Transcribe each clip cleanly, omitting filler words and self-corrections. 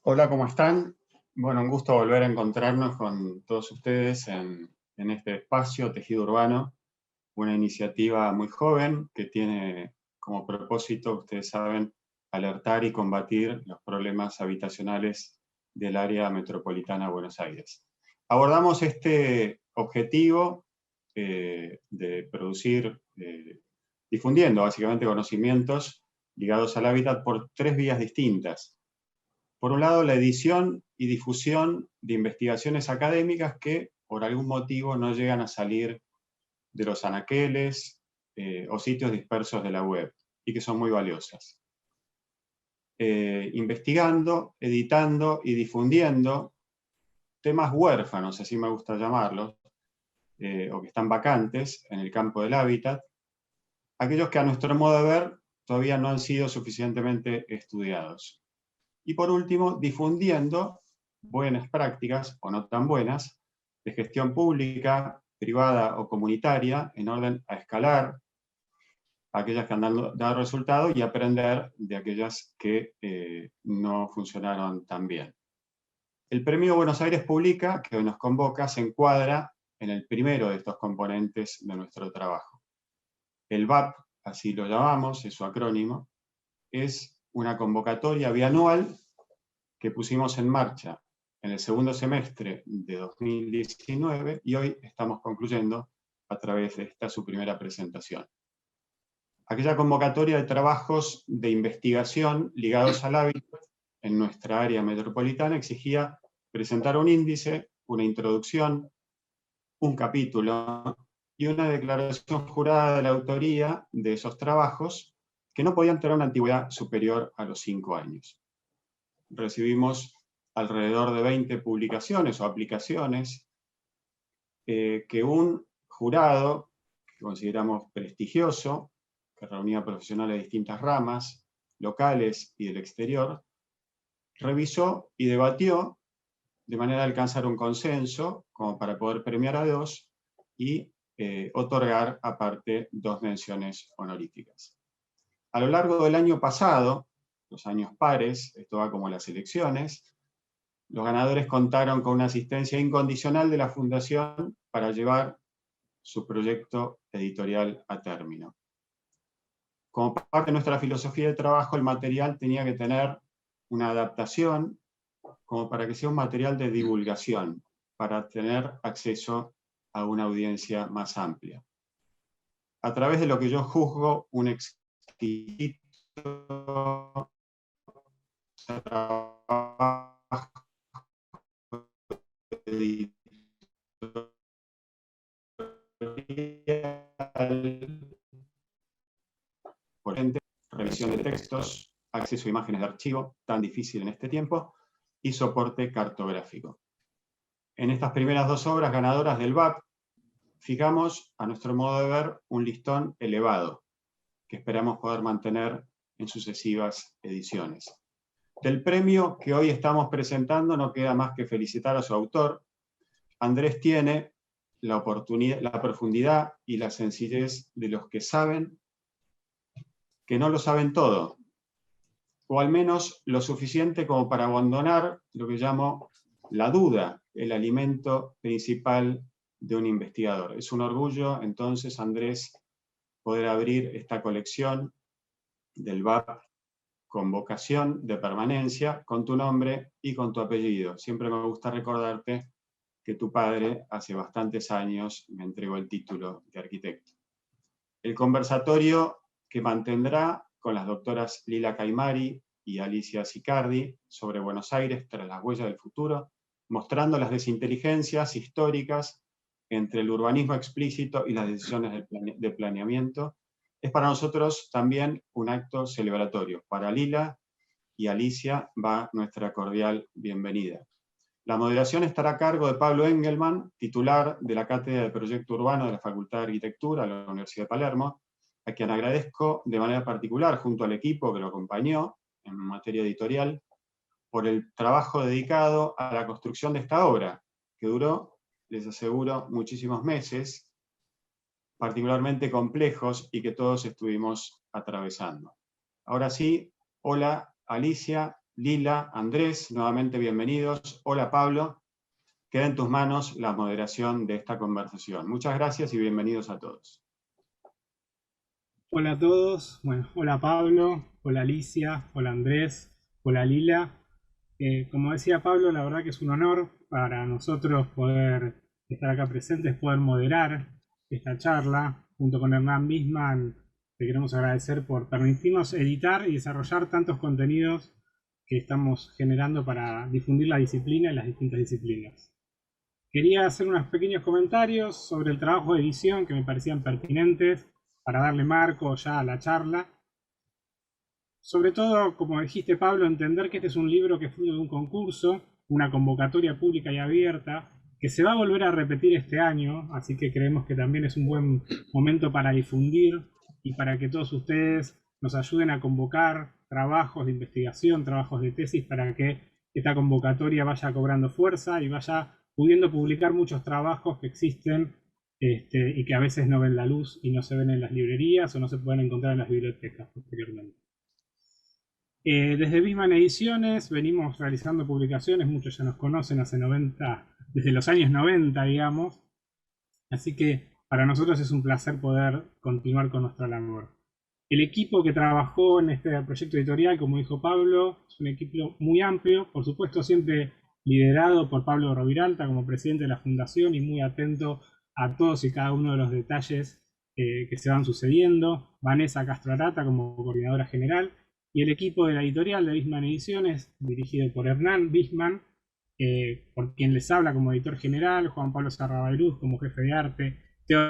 Hola, ¿cómo están? Bueno, un gusto volver a encontrarnos con todos ustedes en este espacio Tejido Urbano, una iniciativa muy joven que tiene como propósito, ustedes saben, alertar y combatir los problemas habitacionales del área metropolitana de Buenos Aires. Abordamos este objetivo de producir, difundiendo básicamente conocimientos ligados al hábitat por tres vías distintas. Por un lado, la edición y difusión de investigaciones académicas que por algún motivo no llegan a salir de los anaqueles o sitios dispersos de la web y que son muy valiosas. Investigando, editando y difundiendo temas huérfanos, así me gusta llamarlos, o que están vacantes en el campo del hábitat, aquellos que a nuestro modo de ver todavía no han sido suficientemente estudiados. Y por último, difundiendo buenas prácticas, o no tan buenas, de gestión pública, privada o comunitaria, en orden a escalar aquellas que han dado resultados y aprender de aquellas que no funcionaron tan bien. El Premio Buenos Aires Publica, que hoy nos convoca, se encuadra en el primero de estos componentes de nuestro trabajo. El BAP, así lo llamamos, es su acrónimo, es una convocatoria bianual que pusimos en marcha en el segundo semestre de 2019 y hoy estamos concluyendo a través de esta su primera presentación. Aquella convocatoria de trabajos de investigación ligados al hábitat en nuestra área metropolitana exigía presentar un índice, una introducción, un capítulo y una declaración jurada de la autoría de esos trabajos que no podían tener una antigüedad superior a los 5 años. Recibimos alrededor de 20 publicaciones o aplicaciones que un jurado que consideramos prestigioso, que reunía profesionales de distintas ramas, locales y del exterior, revisó y debatió de manera de alcanzar un consenso como para poder premiar a dos y otorgar aparte 2 menciones honoríficas. A lo largo del año pasado, los años pares, esto va como las elecciones, los ganadores contaron con una asistencia incondicional de la Fundación para llevar su proyecto editorial a término. Como parte de nuestra filosofía de trabajo, el material tenía que tener una adaptación como para que sea un material de divulgación, para tener acceso a una audiencia más amplia. A través de lo que yo juzgo un exquisito trabajo por ejemplo, revisión de textos, acceso a imágenes de archivo, tan difícil en este tiempo, y soporte cartográfico. En estas primeras 2 obras ganadoras del BAP, fijamos, a nuestro modo de ver, un listón elevado, que esperamos poder mantener en sucesivas ediciones. Del premio que hoy estamos presentando no queda más que felicitar a su autor. Andrés tiene la profundidad y la sencillez de los que saben que no lo saben todo, o al menos lo suficiente como para abandonar lo que llamo la duda, el alimento principal de un investigador. Es un orgullo, entonces, Andrés, poder abrir esta colección del BAP con vocación de permanencia, con tu nombre y con tu apellido. Siempre me gusta recordarte que tu padre hace bastantes años me entregó el título de arquitecto. El conversatorio que mantendrá con las doctoras Lila Caimari y Alicia Sicardi sobre Buenos Aires tras las huellas del futuro, mostrando las desinteligencias históricas entre el urbanismo explícito y las decisiones de planeamiento, es para nosotros también un acto celebratorio. Para Lila y Alicia va nuestra cordial bienvenida. La moderación estará a cargo de Pablo Engelman, titular de la Cátedra de Proyecto Urbano de la Facultad de Arquitectura de la Universidad de Palermo, a quien agradezco de manera particular, junto al equipo que lo acompañó en materia editorial, por el trabajo dedicado a la construcción de esta obra, que duró, les aseguro, muchísimos meses, particularmente complejos y que todos estuvimos atravesando. Ahora sí, hola Alicia, Lila, Andrés, nuevamente bienvenidos. Hola Pablo, queda en tus manos la moderación de esta conversación. Muchas gracias y bienvenidos a todos. Hola a todos, bueno, hola Pablo, hola Alicia, hola Andrés, hola Lila. Como decía Pablo, la verdad que es un honor para nosotros poder estar acá presentes, poder moderar esta charla junto con Hernán Bisman. Te queremos agradecer por permitirnos editar y desarrollar tantos contenidos que estamos generando para difundir la disciplina y las distintas disciplinas. Quería hacer unos pequeños comentarios sobre el trabajo de edición que me parecían pertinentes para darle marco ya a la charla. Sobre todo, como dijiste Pablo, entender que este es un libro que es fruto de un concurso, una convocatoria pública y abierta, que se va a volver a repetir este año, así que creemos que también es un buen momento para difundir y para que todos ustedes nos ayuden a convocar trabajos de investigación, trabajos de tesis, para que esta convocatoria vaya cobrando fuerza y vaya pudiendo publicar muchos trabajos que existen y que a veces no ven la luz y no se ven en las librerías o no se pueden encontrar en las bibliotecas posteriormente. Desde Bisman Ediciones venimos realizando publicaciones, muchos ya nos conocen desde los años 90, digamos, así que para nosotros es un placer poder continuar con nuestra labor. El equipo que trabajó en este proyecto editorial, como dijo Pablo, es un equipo muy amplio, por supuesto siempre liderado por Pablo Roviralta como presidente de la fundación y muy atento a todos y cada uno de los detalles que se van sucediendo. Vanessa Castro Arata como coordinadora general y el equipo de la editorial de Bisman Ediciones, dirigido por Hernán Bisman, por quien les habla como editor general, Juan Pablo Sarrabairuz como jefe de arte, Teo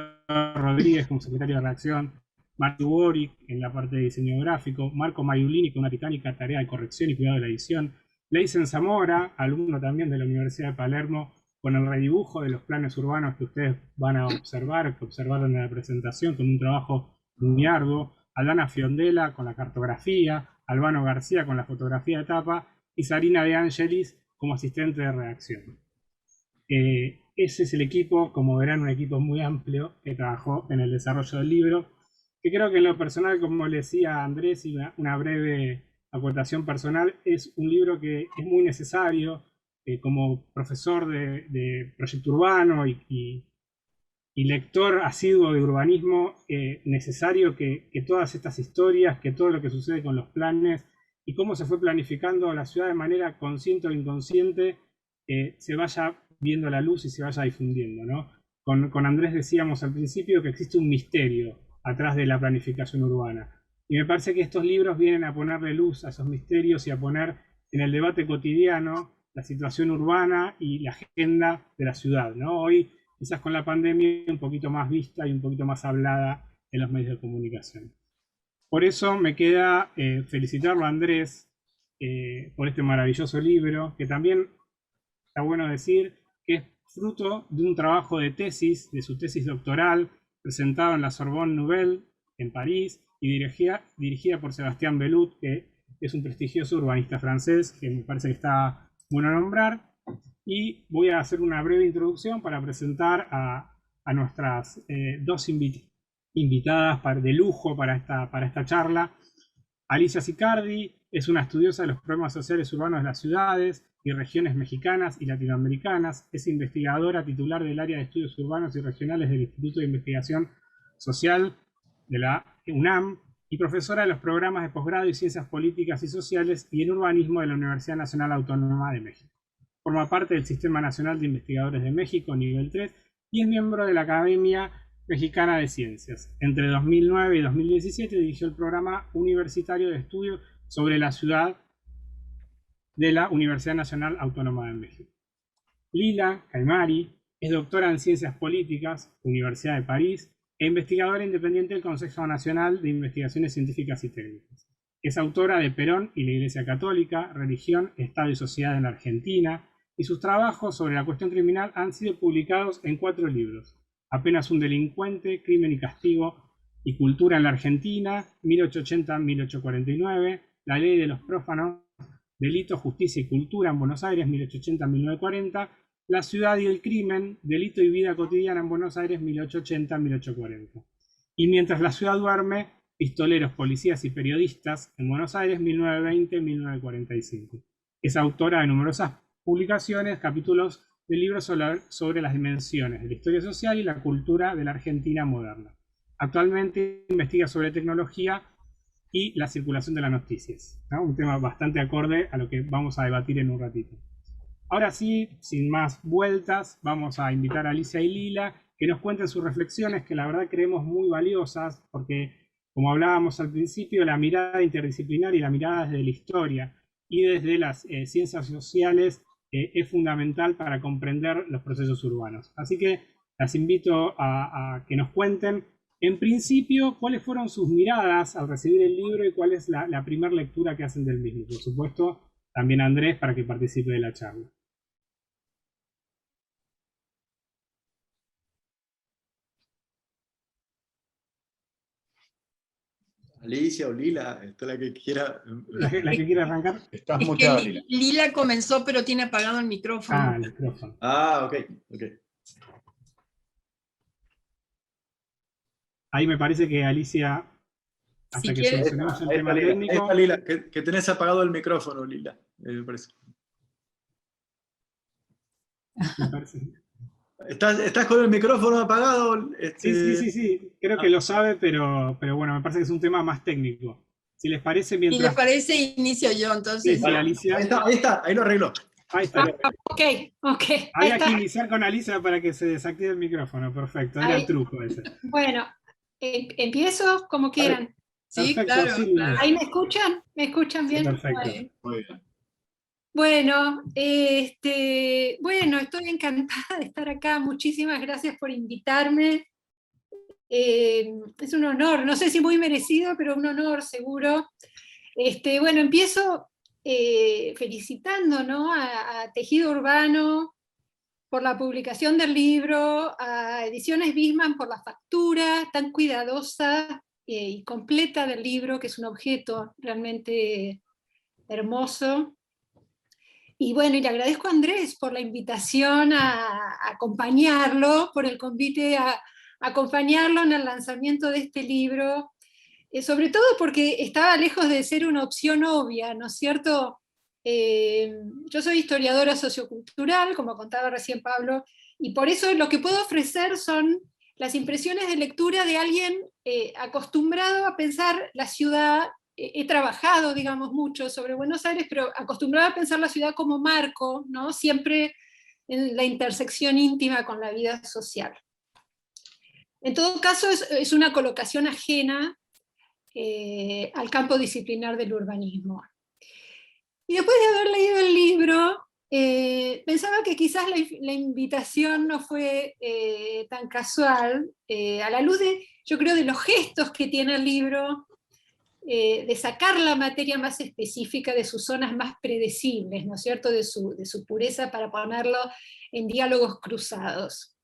Rodríguez como secretario de redacción, Marco Boric en la parte de diseño gráfico, Marco Maiulini con una titánica tarea de corrección y cuidado de la edición, Leisen Zamora, alumno también de la Universidad de Palermo, con el redibujo de los planes urbanos que ustedes van a observar, que observaron en la presentación, con un trabajo muy arduo, Aldana Fiondela con la cartografía, Albano García con la fotografía de tapa y Sarina De Angelis como asistente de redacción. Ese es el equipo, como verán, un equipo muy amplio que trabajó en el desarrollo del libro, que creo que en lo personal, como le decía Andrés, y una breve acotación personal, es un libro que es muy necesario como profesor de proyecto urbano y lector asiduo de urbanismo, necesario que todas estas historias, que todo lo que sucede con los planes y cómo se fue planificando la ciudad de manera consciente o inconsciente, se vaya viendo la luz y se vaya difundiendo, ¿no? Con Andrés decíamos al principio que existe un misterio atrás de la planificación urbana. Y me parece que estos libros vienen a ponerle luz a esos misterios y a poner en el debate cotidiano la situación urbana y la agenda de la ciudad, ¿no? Hoy, quizás con la pandemia, un poquito más vista y un poquito más hablada en los medios de comunicación. Por eso me queda felicitarlo a Andrés por este maravilloso libro, que también está bueno decir que es fruto de un trabajo de tesis, de su tesis doctoral, presentado en la Sorbonne Nouvelle, en París, y dirigida por Sebastián Belut, que es un prestigioso urbanista francés, que me parece que está bueno nombrar. Y voy a hacer una breve introducción para presentar a nuestras dos invitadas de lujo para esta charla. Alicia Sicardi es una estudiosa de los problemas sociales urbanos de las ciudades y regiones mexicanas y latinoamericanas. Es investigadora titular del área de estudios urbanos y regionales del Instituto de Investigación Social de la UNAM y profesora de los programas de posgrado y Ciencias Políticas y Sociales y en Urbanismo de la Universidad Nacional Autónoma de México. Forma parte del Sistema Nacional de Investigadores de México, nivel 3, y es miembro de la Academia Mexicana de Ciencias. Entre 2009 y 2017 dirigió el programa universitario de estudios sobre la ciudad de la Universidad Nacional Autónoma de México. Lila Caimari es doctora en Ciencias Políticas, Universidad de París, e investigadora independiente del Consejo Nacional de Investigaciones Científicas y Técnicas. Es autora de Perón y la Iglesia Católica, Religión, Estado y Sociedad en la Argentina, y sus trabajos sobre la cuestión criminal han sido publicados en 4 libros: Apenas un delincuente, Crimen y castigo y cultura en la Argentina, 1880-1849, La ley de los prófanos, Delito, justicia y cultura en Buenos Aires, 1880-1940, La ciudad y el crimen, delito y vida cotidiana en Buenos Aires, 1880-1840. Y Mientras la ciudad duerme, pistoleros, policías y periodistas en Buenos Aires, 1920-1945. Es autora de numerosas publicaciones, capítulos de libros sobre las dimensiones de la historia social y la cultura de la Argentina moderna. Actualmente investiga sobre tecnología y la circulación de las noticias, ¿no? Un tema bastante acorde a lo que vamos a debatir en un ratito. Ahora sí, sin más vueltas, vamos a invitar a Alicia y Lila que nos cuenten sus reflexiones, que la verdad creemos muy valiosas, porque como hablábamos al principio, la mirada interdisciplinar y la mirada desde la historia y desde las ciencias sociales es fundamental para comprender los procesos urbanos. Así que las invito a que nos cuenten, en principio, cuáles fueron sus miradas al recibir el libro y cuál es la primera lectura que hacen del mismo. Por supuesto, también Andrés para que participe de la charla. Alicia o Lila, esta es la que quiera. La que quiera arrancar. Estás Es muteada, que Lila. Lila comenzó, pero tiene apagado el micrófono. Ah, el micrófono. Ah, ok. Ahí me parece que Alicia, hasta Si que quieres- solucionemos el Ahí tema está, Lila. técnico. Ahí está, Lila, que tenés apagado el micrófono, Lila. Me parece. Me parece. ¿Estás con el micrófono apagado? Sí. Creo que lo sabe, pero bueno, me parece que es un tema más técnico. Si les parece, Si les mientras. parece, inicio yo, entonces. Sí, Alicia. Ahí está, ahí lo arregló. Ahí está. Ok. Ahí Había que está. iniciar con Alicia para que se desactive el micrófono. Perfecto, era Ahí. el truco ese. Bueno, empiezo como quieran. Sí, Perfecto, claro, sí. claro. ¿Ahí me escuchan? ¿Me escuchan bien? Perfecto. Bueno. Muy bien. Bueno, estoy encantada de estar acá. Muchísimas gracias por invitarme. Es un honor, no sé si muy merecido, pero un honor seguro. Empiezo felicitando, ¿no?, a Tejido Urbano por la publicación del libro, a Ediciones Bisman por la factura tan cuidadosa y completa del libro, que es un objeto realmente hermoso. Y bueno, y le agradezco a Andrés por la invitación a acompañarlo, por el convite a acompañarlo en el lanzamiento de este libro, sobre todo porque estaba lejos de ser una opción obvia, ¿no es cierto? Yo soy historiadora sociocultural, como contaba recién Pablo, y por eso lo que puedo ofrecer son las impresiones de lectura de alguien acostumbrado a pensar la ciudad. He trabajado, digamos, mucho sobre Buenos Aires, pero acostumbrado a pensar la ciudad como marco, ¿no?, siempre en la intersección íntima con la vida social. En todo caso, es una colocación ajena al campo disciplinar del urbanismo. Y después de haber leído el libro, pensaba que quizás la invitación no fue tan casual, a la luz de, yo creo, de los gestos que tiene el libro, de sacar la materia más específica de sus zonas más predecibles, ¿no es cierto?, de su pureza, para ponerlo en diálogos cruzados.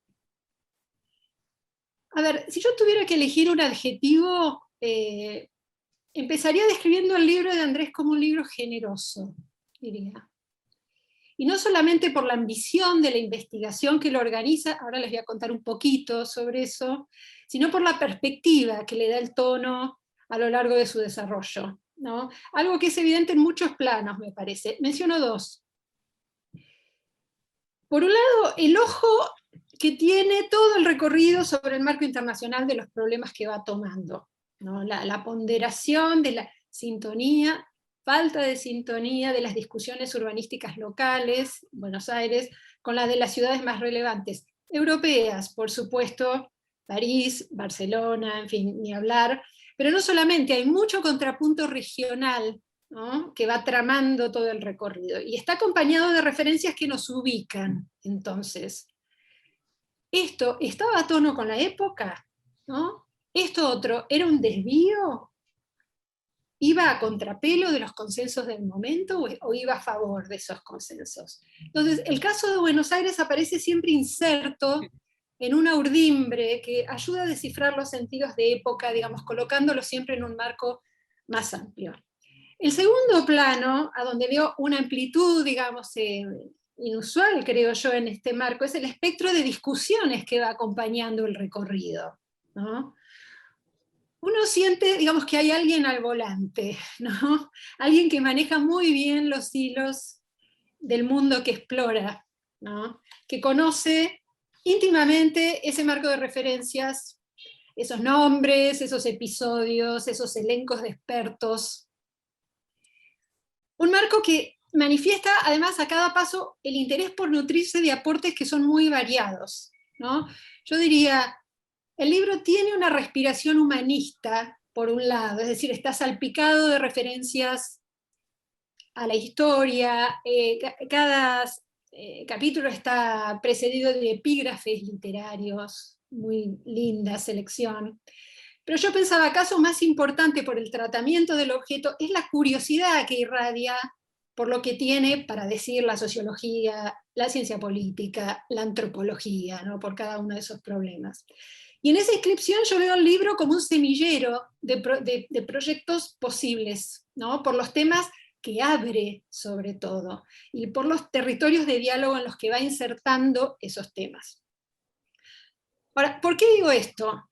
A ver, si yo tuviera que elegir un adjetivo, empezaría describiendo el libro de Andrés como un libro generoso, diría. Y no solamente por la ambición de la investigación que lo organiza, ahora les voy a contar un poquito sobre eso, sino por la perspectiva que le da el tono a lo largo de su desarrollo, ¿no? Algo que es evidente en muchos planos, me parece. Menciono dos. Por un lado, el ojo que tiene todo el recorrido sobre el marco internacional de los problemas que va tomando, ¿no? La ponderación de la sintonía, falta de sintonía de las discusiones urbanísticas locales, Buenos Aires, con las de las ciudades más relevantes, europeas, por supuesto, París, Barcelona, en fin, ni hablar, pero no solamente, hay mucho contrapunto regional, ¿no?, que va tramando todo el recorrido, y está acompañado de referencias que nos ubican. Entonces, ¿esto estaba a tono con la época?, ¿no? ¿Esto otro era un desvío? ¿Iba a contrapelo de los consensos del momento o iba a favor de esos consensos? Entonces, el caso de Buenos Aires aparece siempre inserto en una urdimbre que ayuda a descifrar los sentidos de época, digamos, colocándolo siempre en un marco más amplio. El segundo plano, a donde veo una amplitud, digamos, inusual, creo yo, en este marco, es el espectro de discusiones que va acompañando el recorrido, ¿no? uno siente, digamos, que hay alguien al volante, ¿no? Alguien que maneja muy bien los hilos del mundo que explora, ¿no? Que conoce íntimamente ese marco de referencias, esos nombres, esos episodios, esos elencos de expertos. Un marco que manifiesta además a cada paso el interés por nutrirse de aportes que son muy variados, ¿no? Yo diría, el libro tiene una respiración humanista, por un lado, es decir, está salpicado de referencias a la historia, cada capítulo está precedido de epígrafes literarios, muy linda selección. Pero yo pensaba, acaso más importante por el tratamiento del objeto es la curiosidad que irradia por lo que tiene para decir la sociología, la ciencia política, la antropología, ¿no? Por cada uno de esos problemas. Y en esa inscripción yo veo el libro como un semillero de proyectos posibles, ¿no? Por los temas que abre sobre todo, y por los territorios de diálogo en los que va insertando esos temas. Ahora, ¿por qué digo esto?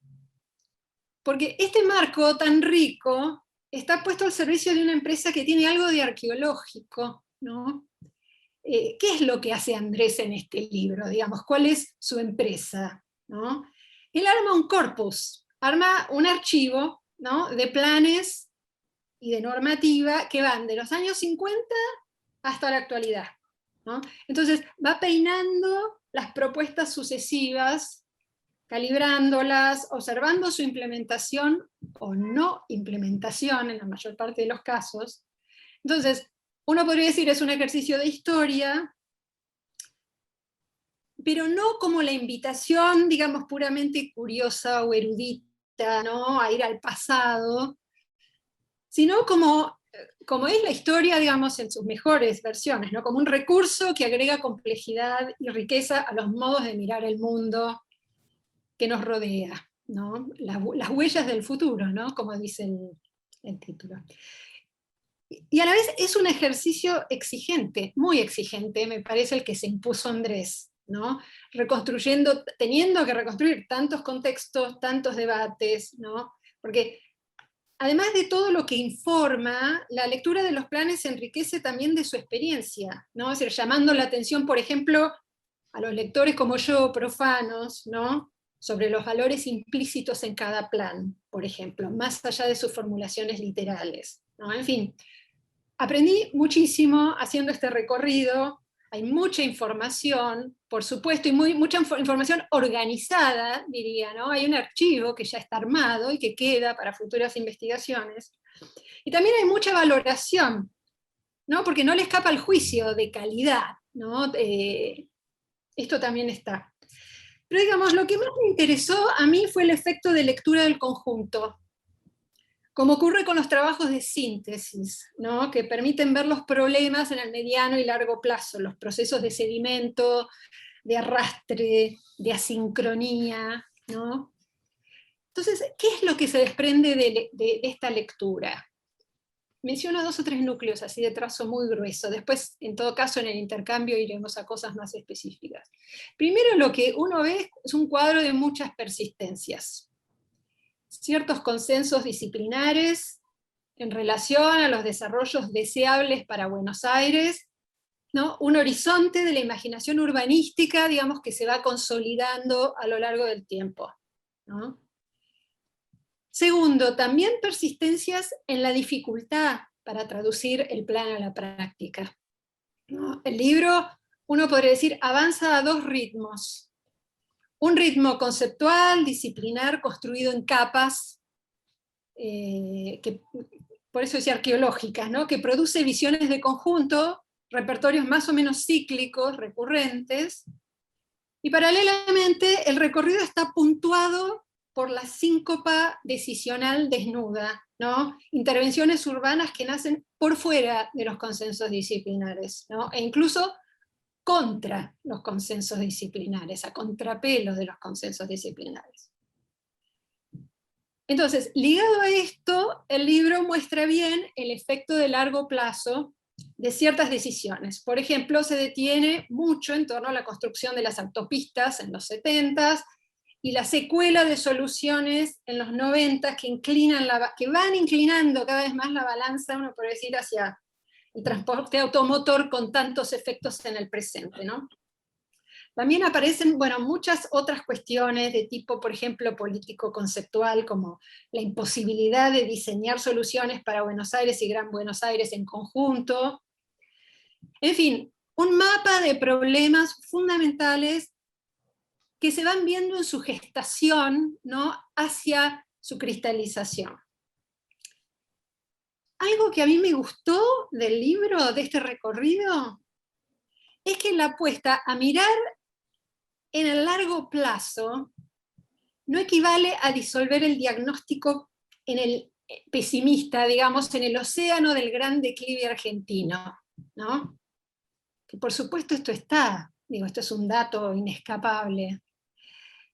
Porque este marco tan rico está puesto al servicio de una empresa que tiene algo de arqueológico, ¿no? ¿Qué es lo que hace Andrés en este libro? Digamos, ¿cuál es su empresa? ¿No? Él arma un corpus, arma un archivo, ¿no? De planes y de normativa que van de los años 50 hasta la actualidad, ¿no? Entonces va peinando las propuestas sucesivas, calibrándolas, observando su implementación o no implementación en la mayor parte de los casos. Entonces, uno podría decir es un ejercicio de historia, pero no como la invitación, digamos, puramente curiosa o erudita, ¿no? A ir al pasado, sino como es la historia, digamos, en sus mejores versiones, ¿no? Como un recurso que agrega complejidad y riqueza a los modos de mirar el mundo que nos rodea, ¿no? Las huellas del futuro, ¿no? Como dice el título. Y a la vez es un ejercicio exigente, muy exigente, me parece el que se impuso Andrés, ¿no? Reconstruyendo, teniendo que reconstruir tantos contextos, tantos debates, ¿no? Porque además de todo lo que informa, la lectura de los planes se enriquece también de su experiencia, ¿no? Es decir, llamando la atención, por ejemplo, a los lectores como yo, profanos, ¿no? Sobre los valores implícitos en cada plan, por ejemplo, más allá de sus formulaciones literales, ¿no? En fin, aprendí muchísimo haciendo este recorrido. Hay mucha información, por supuesto, y mucha información organizada, diría, ¿no? Hay un archivo que ya está armado y que queda para futuras investigaciones. Y también hay mucha valoración, ¿no? Porque no le escapa el juicio de calidad, ¿no? Esto también está. Pero digamos, lo que más me interesó a mí fue el efecto de lectura del conjunto, como ocurre con los trabajos de síntesis, ¿no? Que permiten ver los problemas en el mediano y largo plazo, los procesos de sedimento, de arrastre, de asincronía, ¿no? Entonces, ¿qué es lo que se desprende de esta lectura? Menciono 2 o 3 núcleos así de trazo muy grueso, después en todo caso en el intercambio iremos a cosas más específicas. Primero lo que uno ve es un cuadro de muchas persistencias, ciertos consensos disciplinares en relación a los desarrollos deseables para Buenos Aires, ¿no? Un horizonte de la imaginación urbanística, digamos, que se va consolidando a lo largo del tiempo, ¿no? Segundo, también persistencias en la dificultad para traducir el plan a la práctica, ¿no? El libro, uno podría decir, avanza a 2 ritmos. Un ritmo conceptual, disciplinar, construido en capas, que, por eso decía arqueológicas, ¿no? Que produce visiones de conjunto, repertorios más o menos cíclicos, recurrentes, y paralelamente el recorrido está puntuado por la síncopa decisional desnuda, ¿no? Intervenciones urbanas que nacen por fuera de los consensos disciplinares, ¿no? E incluso contra los consensos disciplinares, a contrapelo de los consensos disciplinares. Entonces, ligado a esto, el libro muestra bien el efecto de largo plazo de ciertas decisiones. Por ejemplo, se detiene mucho en torno a la construcción de las autopistas en los 70s, y la secuela de Soluciones en los 90 que van inclinando cada vez más la balanza, uno puede decir, hacia el transporte automotor con tantos efectos en el presente, ¿no? También aparecen, bueno, muchas otras cuestiones de tipo, por ejemplo, político-conceptual, como la imposibilidad de diseñar soluciones para Buenos Aires y Gran Buenos Aires en conjunto. En fin, un mapa de problemas fundamentales que se van viendo en su gestación, ¿no?, hacia su cristalización. Algo que a mí me gustó del libro, de este recorrido, es que la apuesta a mirar en el largo plazo no equivale a disolver el diagnóstico en el pesimista, digamos, en el océano del gran declive argentino, ¿no? Que por supuesto esto está, digo, esto es un dato inescapable.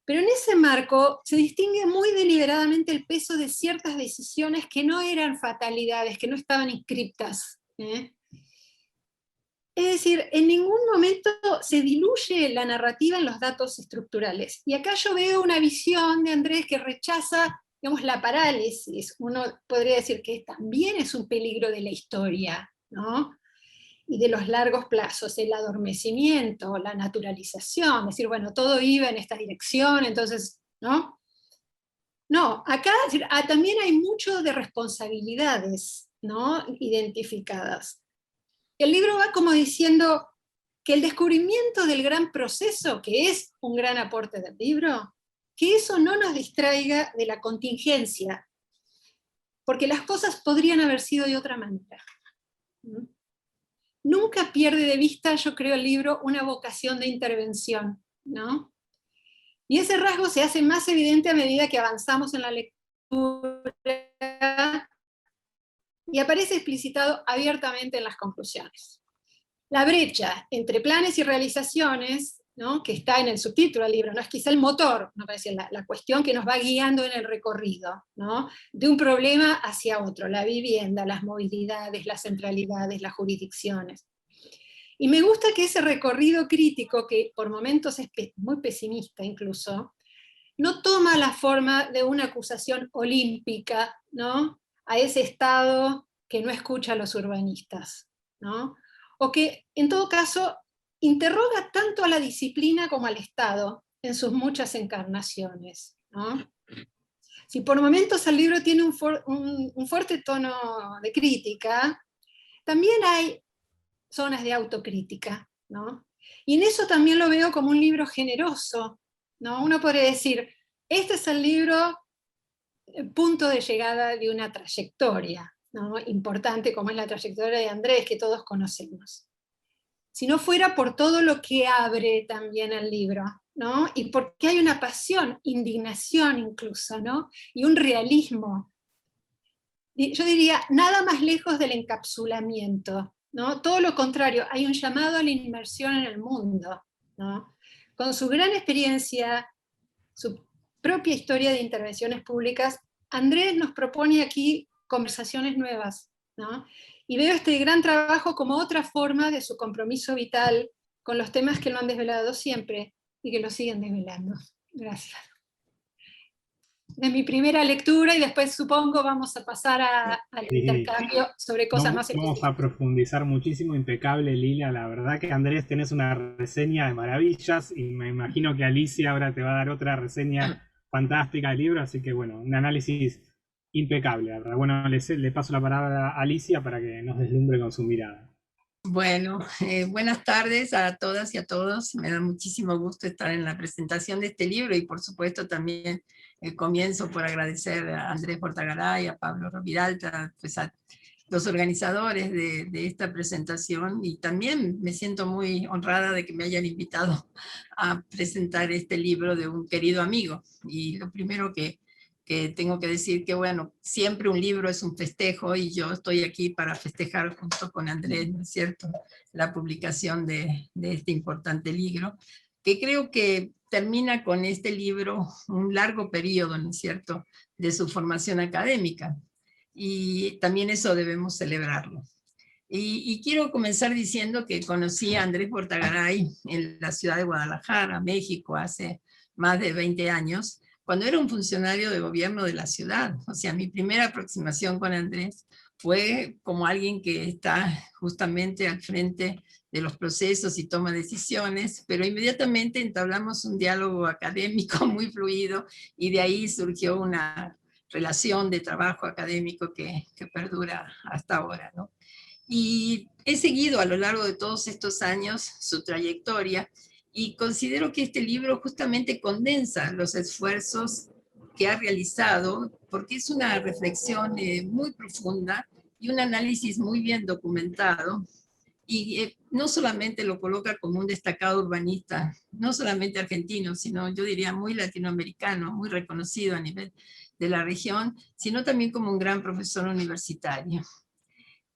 Pero en ese marco se distingue muy deliberadamente el peso de ciertas decisiones que no eran fatalidades, que no estaban inscriptas, ¿eh? Es decir, en ningún momento se diluye la narrativa en los datos estructurales. Y acá yo veo una visión de Andrés que rechaza, digamos, la parálisis. Uno podría decir que también es un peligro de la historia, ¿no? Y de los largos plazos, el adormecimiento, la naturalización, es decir, bueno, todo iba en esta dirección, entonces, ¿no? No, acá es decir, también hay mucho de responsabilidades, ¿no?, identificadas. El libro va como diciendo que el descubrimiento del gran proceso, que es un gran aporte del libro, que eso no nos distraiga de la contingencia, porque las cosas podrían haber sido de otra manera. Nunca pierde de vista, yo creo, el libro una vocación de intervención, ¿no? Y ese rasgo se hace más evidente a medida que avanzamos en la lectura y aparece explicitado abiertamente en las conclusiones. La brecha entre planes y realizaciones, ¿no?, que está en el subtítulo del libro, no es quizá el motor, no parece la cuestión que nos va guiando en el recorrido, ¿no?, de un problema hacia otro, la vivienda, las movilidades, las centralidades, las jurisdicciones. Y me gusta que ese recorrido crítico, que por momentos es muy pesimista incluso, no toma la forma de una acusación olímpica, ¿no?, a ese Estado que no escucha a los urbanistas, ¿no?, o que en todo caso interroga tanto a la disciplina como al Estado en sus muchas encarnaciones, ¿no? Si por momentos el libro tiene un fuerte tono de crítica, también hay zonas de autocrítica, ¿no? Y en eso también lo veo como un libro generoso, ¿no? Uno podría decir, este es el libro punto de llegada de una trayectoria, ¿no?, importante como es la trayectoria de Andrés, que todos conocemos. Si no fuera por todo lo que abre también el libro, ¿no?, y porque hay una pasión, indignación incluso, ¿no?, y un realismo. Yo diría, nada más lejos del encapsulamiento, ¿no? Todo lo contrario, hay un llamado a la inmersión en el mundo, ¿no? Con su gran experiencia, su propia historia de intervenciones públicas, Andrés nos propone aquí conversaciones nuevas, ¿no? Y veo este gran trabajo como otra forma de su compromiso vital con los temas que lo han desvelado siempre y que lo siguen desvelando. Gracias. De mi primera lectura y después supongo vamos a pasar al intercambio sobre cosas más específicas. Vamos a profundizar muchísimo, impecable Lila, la verdad que Andrés tenés una reseña de maravillas y me imagino que Alicia ahora te va a dar otra reseña fantástica del libro, así que bueno, un análisis impecable, la verdad. Bueno, le paso la palabra a Alicia para que nos deslumbre con su mirada. Bueno, buenas tardes a todas y a todos. Me da muchísimo gusto estar en la presentación de este libro y por supuesto también comienzo por agradecer a Andrés Portagaray, a Pablo Roviralta, pues a los organizadores de esta presentación, y también me siento muy honrada de que me hayan invitado a presentar este libro de un querido amigo. Y lo primero que tengo que decir que, bueno, siempre un libro es un festejo y yo estoy aquí para festejar junto con Andrés, ¿no es cierto?, la publicación de este importante libro, que creo que termina con este libro un largo periodo, ¿no es cierto?, de su formación académica. Y también eso debemos celebrarlo. Y quiero comenzar diciendo que conocí a Andrés Portagaray en la ciudad de Guadalajara, México, hace más de 20 años, cuando era un funcionario de gobierno de la ciudad. O sea, mi primera aproximación con Andrés fue como alguien que está justamente al frente de los procesos y toma decisiones, pero inmediatamente entablamos un diálogo académico muy fluido y de ahí surgió una relación de trabajo académico que perdura hasta ahora, ¿no? Y he seguido a lo largo de todos estos años su trayectoria y considero que este libro justamente condensa los esfuerzos que ha realizado, porque es una reflexión muy profunda y un análisis muy bien documentado, y no solamente lo coloca como un destacado urbanista, no solamente argentino, sino yo diría muy latinoamericano, muy reconocido a nivel de la región, sino también como un gran profesor universitario.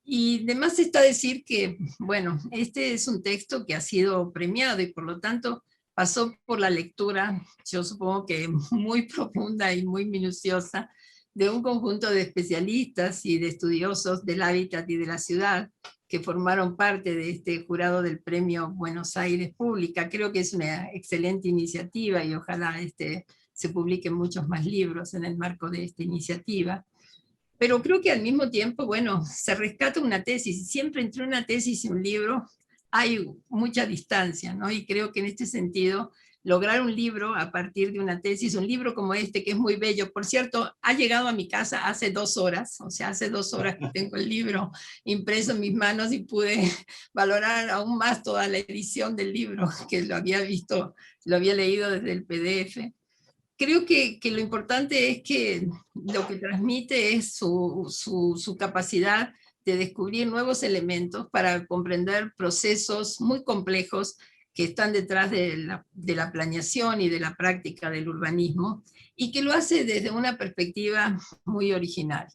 Y además está decir que, bueno, este es un texto que ha sido premiado y por lo tanto pasó por la lectura, yo supongo que muy profunda y muy minuciosa, de un conjunto de especialistas y de estudiosos del hábitat y de la ciudad que formaron parte de este jurado del Premio Buenos Aires Pública. Creo que es una excelente iniciativa y ojalá se publiquen muchos más libros en el marco de esta iniciativa. Pero creo que al mismo tiempo, bueno, se rescata una tesis, y siempre entre una tesis y un libro hay mucha distancia, ¿no? Y creo que en este sentido, lograr un libro a partir de una tesis, un libro como este, que es muy bello, por cierto, ha llegado a mi casa hace 2 horas, o sea, hace 2 horas que tengo el libro impreso en mis manos y pude valorar aún más toda la edición del libro, que lo había visto, lo había leído desde el PDF. Creo que lo importante es que lo que transmite es su capacidad de descubrir nuevos elementos para comprender procesos muy complejos que están detrás de la planeación y de la práctica del urbanismo, y que lo hace desde una perspectiva muy original,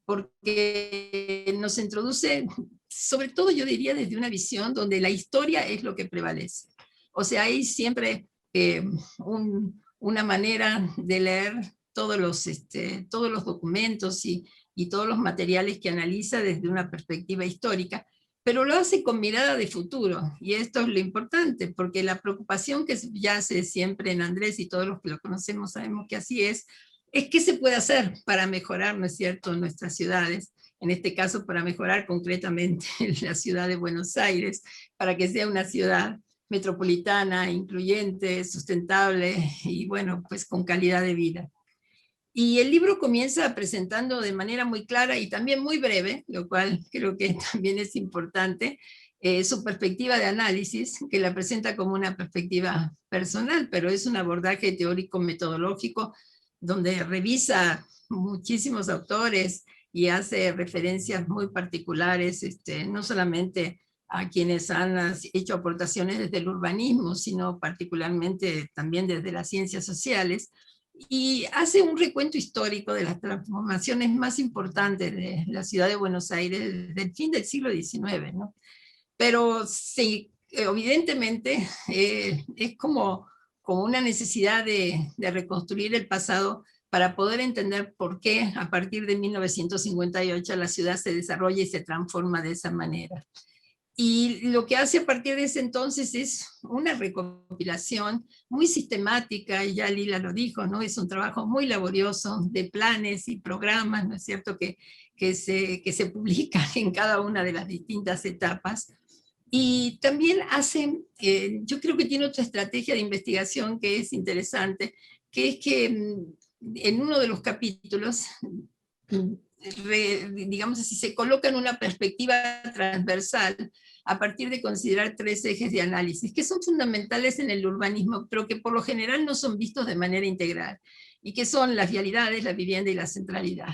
porque nos introduce, sobre todo yo diría desde una visión donde la historia es lo que prevalece. O sea, hay siempre una manera de leer todos los documentos y todos los materiales que analiza desde una perspectiva histórica, pero lo hace con mirada de futuro, y esto es lo importante, porque la preocupación que yace siempre en Andrés, y todos los que lo conocemos sabemos que así es qué se puede hacer para mejorar, ¿no es cierto?, nuestras ciudades, en este caso para mejorar concretamente la ciudad de Buenos Aires, para que sea una ciudad metropolitana, incluyente, sustentable y, bueno, pues con calidad de vida. Y el libro comienza presentando de manera muy clara y también muy breve, lo cual creo que también es importante, su perspectiva de análisis, que la presenta como una perspectiva personal, pero es un abordaje teórico-metodológico donde revisa muchísimos autores y hace referencias muy particulares, no solamente a quienes han hecho aportaciones desde el urbanismo, sino particularmente también desde las ciencias sociales, y hace un recuento histórico de las transformaciones más importantes de la ciudad de Buenos Aires desde el fin del siglo XIX, ¿no? Pero sí, evidentemente es como una necesidad de reconstruir el pasado para poder entender por qué a partir de 1958 la ciudad se desarrolla y se transforma de esa manera. Y lo que hace a partir de ese entonces es una recopilación muy sistemática, y ya Lila lo dijo, ¿no? Es un trabajo muy laborioso de planes y programas, ¿no es cierto?, que se publican en cada una de las distintas etapas. Y también yo creo que tiene otra estrategia de investigación que es interesante, que es que en uno de los capítulos, digamos así, se coloca en una perspectiva transversal a partir de considerar 3 ejes de análisis que son fundamentales en el urbanismo, pero que por lo general no son vistos de manera integral, y que son las vialidades, la vivienda y la centralidad.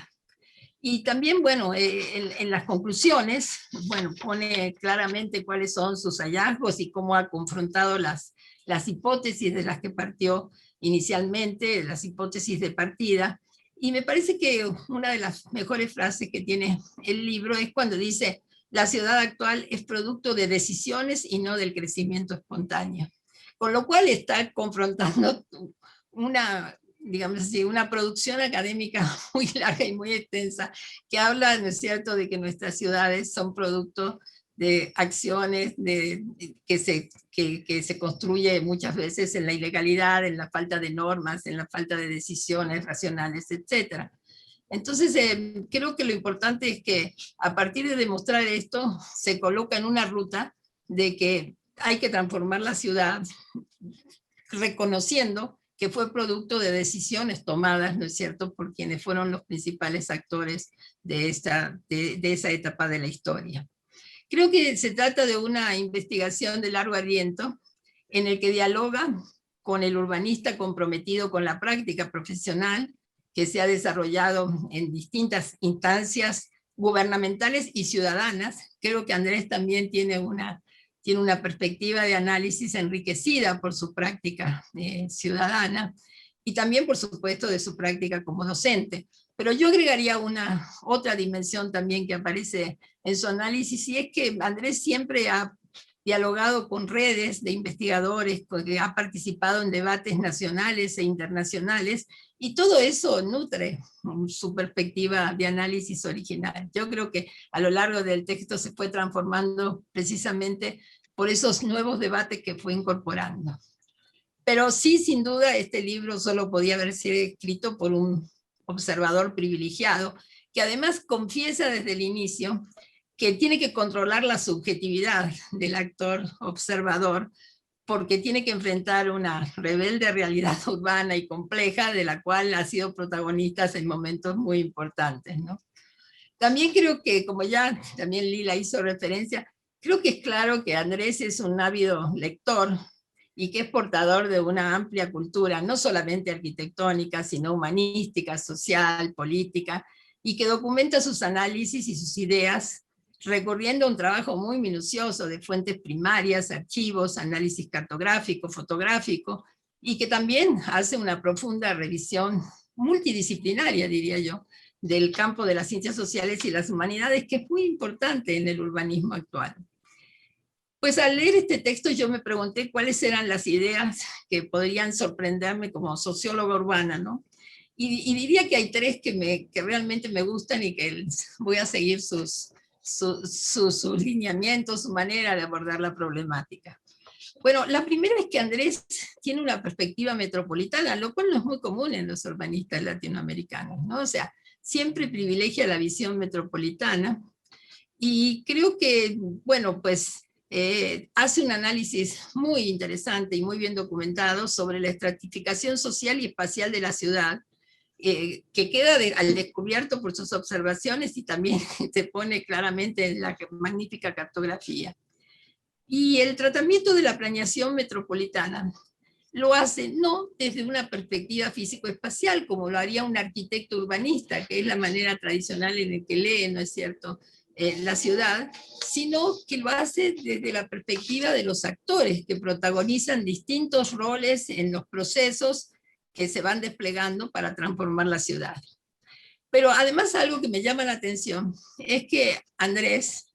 Y también, bueno, en las conclusiones, bueno, pone claramente cuáles son sus hallazgos y cómo ha confrontado las hipótesis de las que partió inicialmente, las hipótesis de partida. Y me parece que una de las mejores frases que tiene el libro es cuando dice: la ciudad actual es producto de decisiones y no del crecimiento espontáneo. Con lo cual está confrontando digamos así, una producción académica muy larga y muy extensa, que habla, ¿no es cierto?, de que nuestras ciudades son producto de acciones que se construye muchas veces en la ilegalidad, en la falta de normas, en la falta de decisiones racionales, etc. Entonces, creo que lo importante es que a partir de demostrar esto, se coloca en una ruta de que hay que transformar la ciudad, reconociendo que fue producto de decisiones tomadas, ¿no es cierto?, por quienes fueron los principales actores de esa etapa de la historia. Creo que se trata de una investigación de largo aliento, en el que dialoga con el urbanista comprometido con la práctica profesional, que se ha desarrollado en distintas instancias gubernamentales y ciudadanas. Creo que Andrés también tiene una perspectiva de análisis enriquecida por su práctica ciudadana, y también, por supuesto, de su práctica como docente. Pero yo agregaría otra dimensión también que aparece en su análisis, y es que Andrés siempre ha dialogado con redes de investigadores, que ha participado en debates nacionales e internacionales, y todo eso nutre su perspectiva de análisis original. Yo creo que a lo largo del texto se fue transformando precisamente por esos nuevos debates que fue incorporando. Pero sí, sin duda, este libro solo podía haber sido escrito por un observador privilegiado, que además confiesa desde el inicio que tiene que controlar la subjetividad del actor observador, porque tiene que enfrentar una rebelde realidad urbana y compleja, de la cual ha sido protagonista en momentos muy importantes, ¿no? También creo que, como ya también Lila hizo referencia, creo que es claro que Andrés es un ávido lector y que es portador de una amplia cultura, no solamente arquitectónica, sino humanística, social, política, y que documenta sus análisis y sus ideas recurriendo a un trabajo muy minucioso de fuentes primarias, archivos, análisis cartográfico, fotográfico, y que también hace una profunda revisión multidisciplinaria, diría yo, del campo de las ciencias sociales y las humanidades, que es muy importante en el urbanismo actual. Pues al leer este texto yo me pregunté cuáles eran las ideas que podrían sorprenderme como socióloga urbana, ¿no? Y diría que hay tres que realmente me gustan y que voy a seguir sus lineamientos, su manera de abordar la problemática. Bueno, la primera es que Andrés tiene una perspectiva metropolitana, lo cual no es muy común en los urbanistas latinoamericanos, ¿no? O sea, siempre privilegia la visión metropolitana, y creo que, bueno, pues hace un análisis muy interesante y muy bien documentado sobre la estratificación social y espacial de la ciudad, que queda al descubierto por sus observaciones y también se pone claramente en la magnífica cartografía. Y el tratamiento de la planeación metropolitana lo hace no desde una perspectiva físico-espacial, como lo haría un arquitecto urbanista, que es la manera tradicional en la que lee, ¿no es cierto?, la ciudad, sino que lo hace desde la perspectiva de los actores que protagonizan distintos roles en los procesos que se van desplegando para transformar la ciudad. Pero además, algo que me llama la atención es que Andrés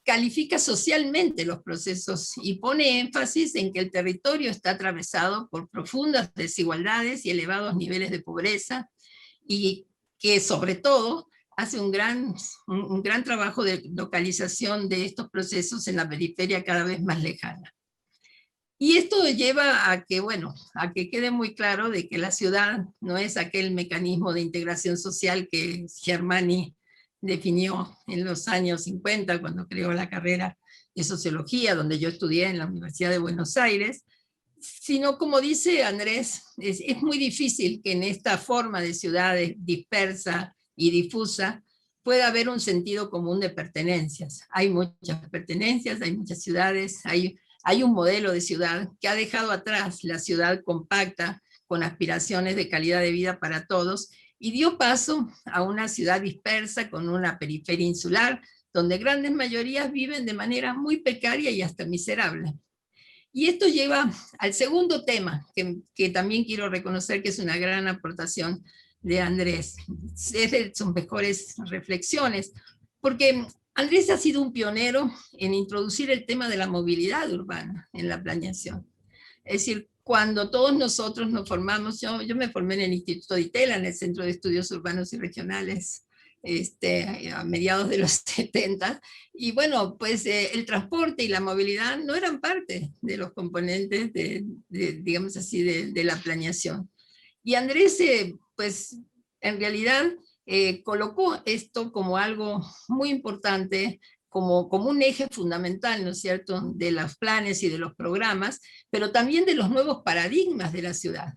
califica socialmente los procesos y pone énfasis en que el territorio está atravesado por profundas desigualdades y elevados niveles de pobreza, y que sobre todo hace un gran trabajo de localización de estos procesos en la periferia cada vez más lejana. Y esto lleva a que, bueno, a que quede muy claro de que la ciudad no es aquel mecanismo de integración social que Germani definió en los años 50, cuando creó la carrera de sociología, donde yo estudié en la Universidad de Buenos Aires, sino, como dice Andrés, es muy difícil que en esta forma de ciudades dispersa y difusa pueda haber un sentido común de pertenencias. Hay muchas pertenencias, hay muchas ciudades, hay un modelo de ciudad que ha dejado atrás la ciudad compacta, con aspiraciones de calidad de vida para todos, y dio paso a una ciudad dispersa con una periferia insular, donde grandes mayorías viven de manera muy precaria y hasta miserable. Y esto lleva al segundo tema, que también quiero reconocer que es una gran aportación de Andrés. Es de sus mejores reflexiones, porque Andrés ha sido un pionero en introducir el tema de la movilidad urbana en la planeación. Es decir, cuando todos nosotros nos formamos, yo me formé en el Instituto de Itela, en el Centro de Estudios Urbanos y Regionales a mediados de los 70, y bueno, pues el transporte y la movilidad no eran parte de los componentes digamos así, de la planeación. Y Andrés, pues en realidad colocó esto como algo muy importante, como un eje fundamental, ¿no es cierto?, de los planes y de los programas, pero también de los nuevos paradigmas de la ciudad,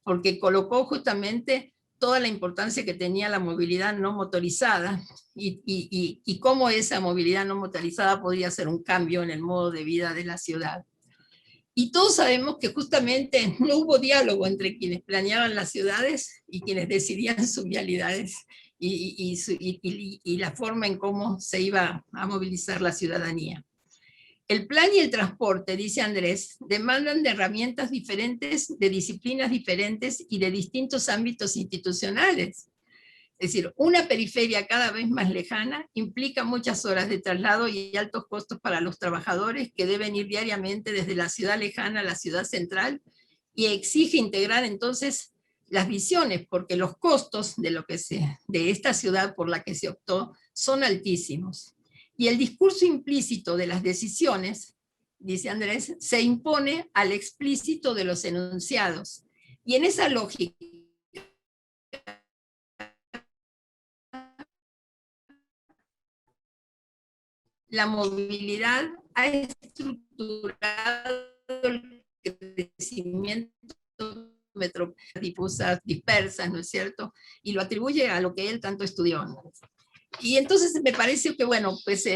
porque colocó justamente toda la importancia que tenía la movilidad no motorizada y cómo esa movilidad no motorizada podía ser un cambio en el modo de vida de la ciudad. Y todos sabemos que justamente no hubo diálogo entre quienes planeaban las ciudades y quienes decidían sus vialidades y la forma en cómo se iba a movilizar la ciudadanía. El plan y el transporte, dice Andrés, demandan de herramientas diferentes, de disciplinas diferentes y de distintos ámbitos institucionales. Es decir, una periferia cada vez más lejana implica muchas horas de traslado y altos costos para los trabajadores que deben ir diariamente desde la ciudad lejana a la ciudad central, y exige integrar entonces las visiones, porque los costos de esta ciudad por la que se optó son altísimos. Y el discurso implícito de las decisiones, dice Andrés, se impone al explícito de los enunciados. Y en esa lógica, la movilidad ha estructurado el crecimiento difusas, dispersas, ¿no es cierto? Y lo atribuye a lo que él tanto estudió, ¿no? Y entonces me parece que, bueno, pues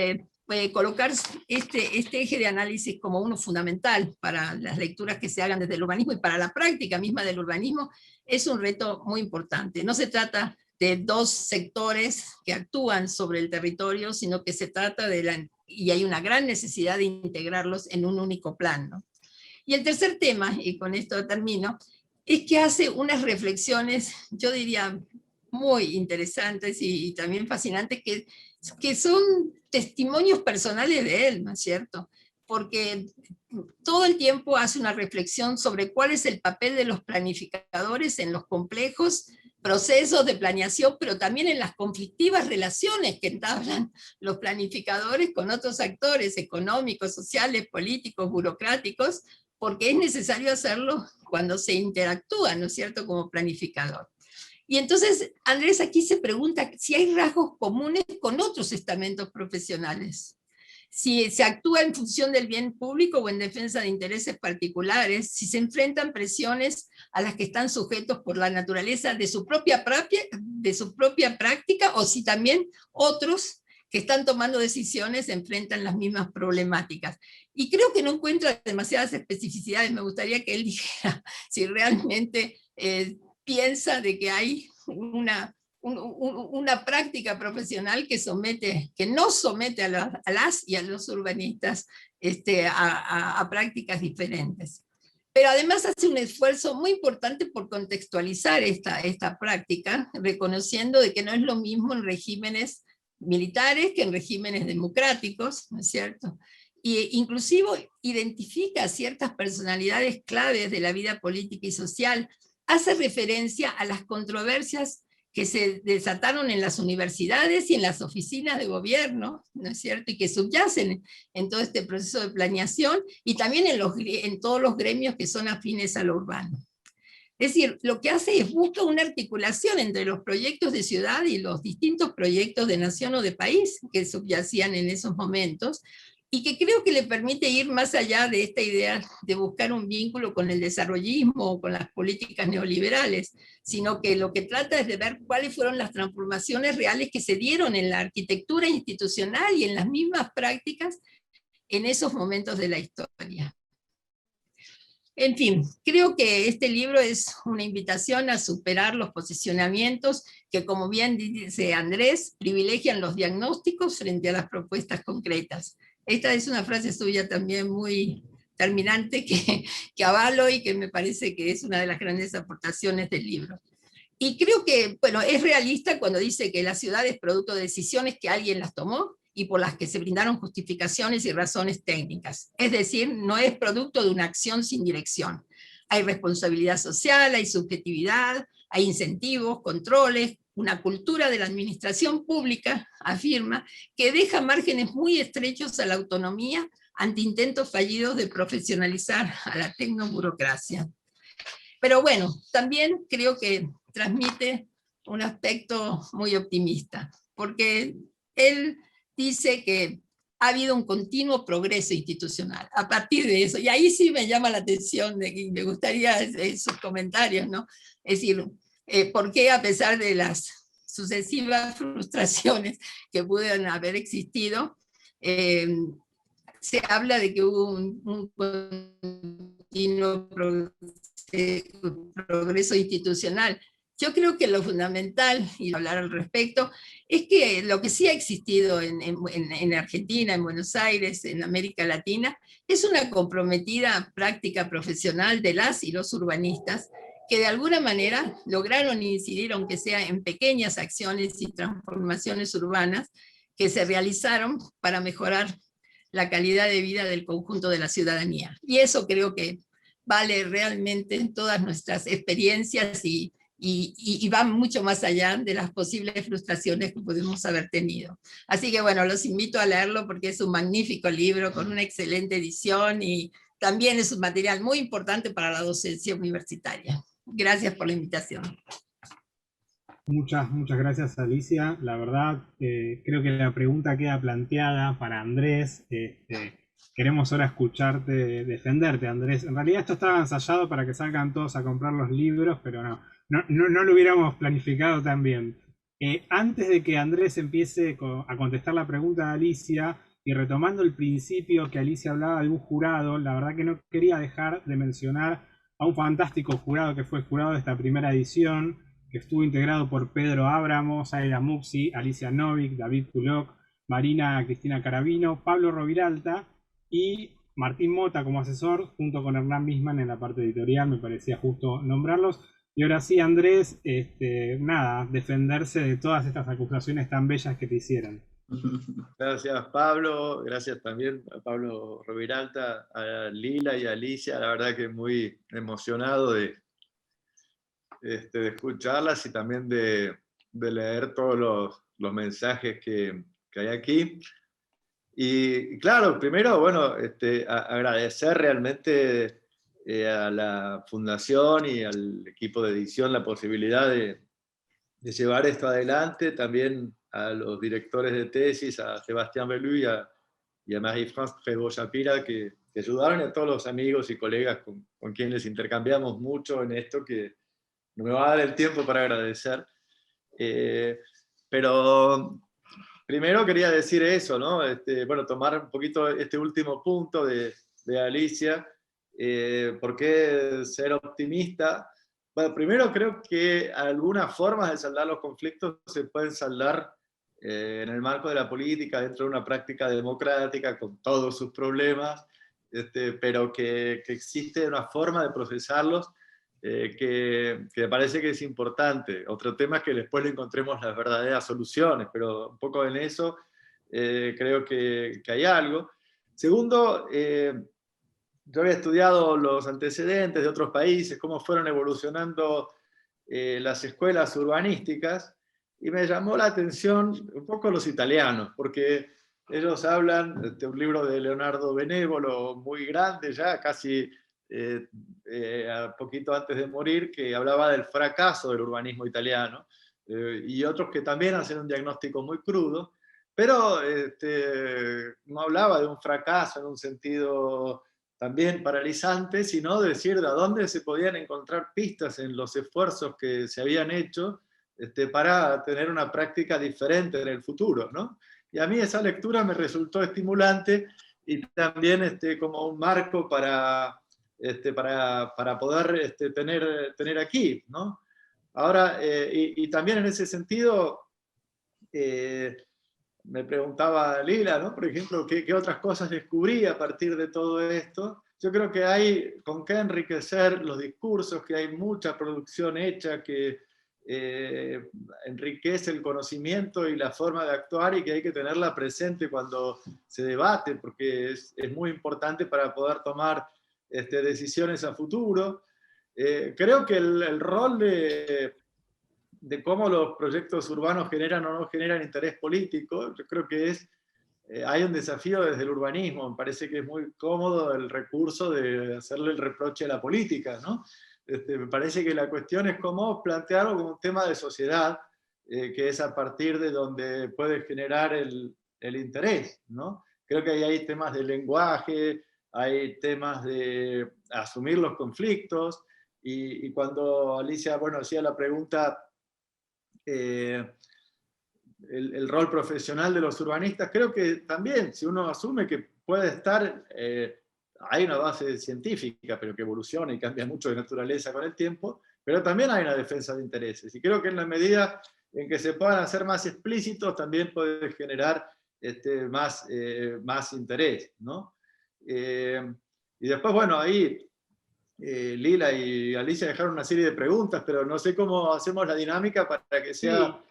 colocar este eje de análisis como uno fundamental para las lecturas que se hagan desde el urbanismo y para la práctica misma del urbanismo es un reto muy importante. No se trata de dos sectores que actúan sobre el territorio, sino que se trata y hay una gran necesidad de integrarlos en un único plan, ¿no? Y el tercer tema, y con esto termino, es que hace unas reflexiones, yo diría, muy interesantes y también fascinantes, que son testimonios personales de él, ¿no es cierto? Porque todo el tiempo hace una reflexión sobre cuál es el papel de los planificadores en los complejos procesos de planeación, pero también en las conflictivas relaciones que entablan los planificadores con otros actores económicos, sociales, políticos, burocráticos, porque es necesario hacerlo cuando se interactúa, ¿no es cierto?, como planificador. Y entonces Andrés aquí se pregunta si hay rasgos comunes con otros estamentos profesionales. Si se actúa en función del bien público o en defensa de intereses particulares, si se enfrentan presiones a las que están sujetos por la naturaleza de su propia práctica, o si también otros que están tomando decisiones enfrentan las mismas problemáticas. Y creo que no encuentra demasiadas especificidades. Me gustaría que él dijera si realmente piensa de que hay una práctica profesional que no somete a las y a los urbanistas a prácticas diferentes. Pero además hace un esfuerzo muy importante por contextualizar esta práctica, reconociendo de que no es lo mismo en regímenes militares que en regímenes democráticos, ¿no es cierto? E inclusive identifica ciertas personalidades claves de la vida política y social, hace referencia a las controversias que se desataron en las universidades y en las oficinas de gobierno, ¿no es cierto?, y que subyacen en todo este proceso de planeación, y también en todos los gremios que son afines a lo urbano. Es decir, lo que hace es buscar una articulación entre los proyectos de ciudad y los distintos proyectos de nación o de país que subyacían en esos momentos, y que creo que le permite ir más allá de esta idea de buscar un vínculo con el desarrollismo o con las políticas neoliberales, sino que lo que trata es de ver cuáles fueron las transformaciones reales que se dieron en la arquitectura institucional y en las mismas prácticas en esos momentos de la historia. En fin, creo que este libro es una invitación a superar los posicionamientos que, como bien dice Andrés, privilegian los diagnósticos frente a las propuestas concretas. Esta es una frase suya también muy terminante que avalo y que me parece que es una de las grandes aportaciones del libro. Y creo que, bueno, es realista cuando dice que la ciudad es producto de decisiones que alguien las tomó y por las que se brindaron justificaciones y razones técnicas. Es decir, no es producto de una acción sin dirección. Hay responsabilidad social, hay subjetividad, hay incentivos, controles, una cultura de la administración pública, afirma, que deja márgenes muy estrechos a la autonomía ante intentos fallidos de profesionalizar a la tecnoburocracia. Pero bueno, también creo que transmite un aspecto muy optimista, porque él dice que ha habido un continuo progreso institucional. A partir de eso, y ahí sí me llama la atención, me gustaría sus comentarios, ¿no? Es decir, ¿por qué a pesar de las sucesivas frustraciones que pudieron haber existido, se habla de que hubo un continuo progreso institucional? Yo creo que lo fundamental, y hablar al respecto, es que lo que sí ha existido en Argentina, en Buenos Aires, en América Latina, es una comprometida práctica profesional de las y los urbanistas que de alguna manera lograron incidir, aunque sea en pequeñas acciones y transformaciones urbanas que se realizaron para mejorar la calidad de vida del conjunto de la ciudadanía. Y eso creo que vale realmente en todas nuestras experiencias y va mucho más allá de las posibles frustraciones que podemos haber tenido. Así que bueno, los invito a leerlo porque es un magnífico libro con una excelente edición y también es un material muy importante para la docencia universitaria. Gracias por la invitación. Muchas gracias, Alicia. La verdad, creo que la pregunta queda planteada para Andrés. Queremos ahora escucharte, defenderte, Andrés. En realidad esto estaba ensayado para que salgan todos a comprar los libros, pero no lo hubiéramos planificado tan bien. Antes de que Andrés empiece a contestar la pregunta de Alicia, y retomando el principio que Alicia hablaba de un jurado, la verdad que no quería dejar de mencionar a un fantástico jurado que fue el jurado de esta primera edición, que estuvo integrado por Pedro Ábramo, Zaira Muxi, Alicia Novik, David Kulok, Marina Cristina Carabino, Pablo Roviralta y Martín Mota como asesor, junto con Hernán Bisman en la parte editorial. Me parecía justo nombrarlos. Y ahora sí, Andrés, nada, defenderse de todas estas acusaciones tan bellas que te hicieron. Gracias, Pablo. Gracias también a Pablo Roviralta, a Lila y a Alicia. La verdad que muy emocionado de escucharlas y también de leer todos los mensajes que hay aquí. Y claro, primero, bueno, agradecer realmente a la Fundación y al equipo de edición la posibilidad de llevar esto adelante, también a los directores de tesis, a Sebastián Belú y a Marie-France Prévost-Shapira, que ayudaron, y a todos los amigos y colegas con quienes intercambiamos mucho en esto, que no me va a dar el tiempo para agradecer. Pero primero quería decir eso, ¿no? Bueno, tomar un poquito este último punto de Alicia. ¿Por qué ser optimista? Bueno, primero creo que algunas formas de saldar los conflictos se pueden saldar en el marco de la política, dentro de una práctica democrática, con todos sus problemas, pero que existe una forma de procesarlos que me parece que es importante. Otro tema es que después le encontremos las verdaderas soluciones, pero un poco en eso creo que hay algo. Segundo, yo había estudiado los antecedentes de otros países, cómo fueron evolucionando las escuelas urbanísticas, y me llamó la atención un poco los italianos, porque ellos hablan de un libro de Leonardo Benévolo, muy grande ya, casi a poquito antes de morir, que hablaba del fracaso del urbanismo italiano, y otros que también hacen un diagnóstico muy crudo, pero no hablaba de un fracaso en un sentido también paralizante, sino decir de a dónde se podían encontrar pistas en los esfuerzos que se habían hecho para tener una práctica diferente en el futuro, ¿no? Y a mí esa lectura me resultó estimulante y también como un marco para poder tener aquí, ¿no? Ahora, y también en ese sentido, me preguntaba Lila, ¿no? Por ejemplo, ¿qué otras cosas descubrí a partir de todo esto? Yo creo que hay con qué enriquecer los discursos, que hay mucha producción hecha que enriquece el conocimiento y la forma de actuar, y que hay que tenerla presente cuando se debate, porque es muy importante para poder tomar decisiones a futuro. Creo que el rol de de cómo los proyectos urbanos generan o no generan interés político, yo creo que hay un desafío desde el urbanismo. Me parece que es muy cómodo el recurso de hacerle el reproche a la política, ¿no? Me parece que la cuestión es cómo plantearlo como un tema de sociedad, que es a partir de donde puede generar el interés, ¿no? Creo que ahí hay temas de lenguaje, hay temas de asumir los conflictos, y cuando Alicia, bueno, hacía la pregunta, el rol profesional de los urbanistas, creo que también, si uno asume que puede estar, hay una base científica, pero que evoluciona y cambia mucho de naturaleza con el tiempo, pero también hay una defensa de intereses, y creo que en la medida en que se puedan hacer más explícitos, también puede generar más interés, ¿no? Y después, bueno, ahí Lila y Alicia dejaron una serie de preguntas, pero no sé cómo hacemos la dinámica para que sea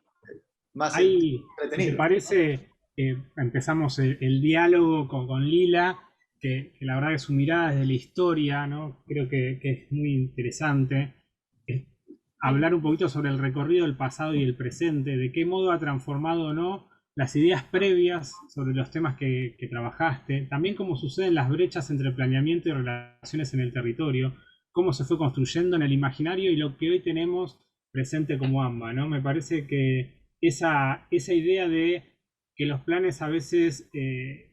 más Ahí, si te entretenido. parece, empezamos el diálogo con Lila, que la verdad que su mirada desde la historia, ¿no? Creo que es muy interesante. Hablar un poquito sobre el recorrido del pasado y el presente, de qué modo ha transformado o no las ideas previas sobre los temas que trabajaste, también cómo suceden las brechas entre planeamiento y relaciones en el territorio, cómo se fue construyendo en el imaginario y lo que hoy tenemos presente como AMBA, ¿no? Me parece que esa idea de que los planes a veces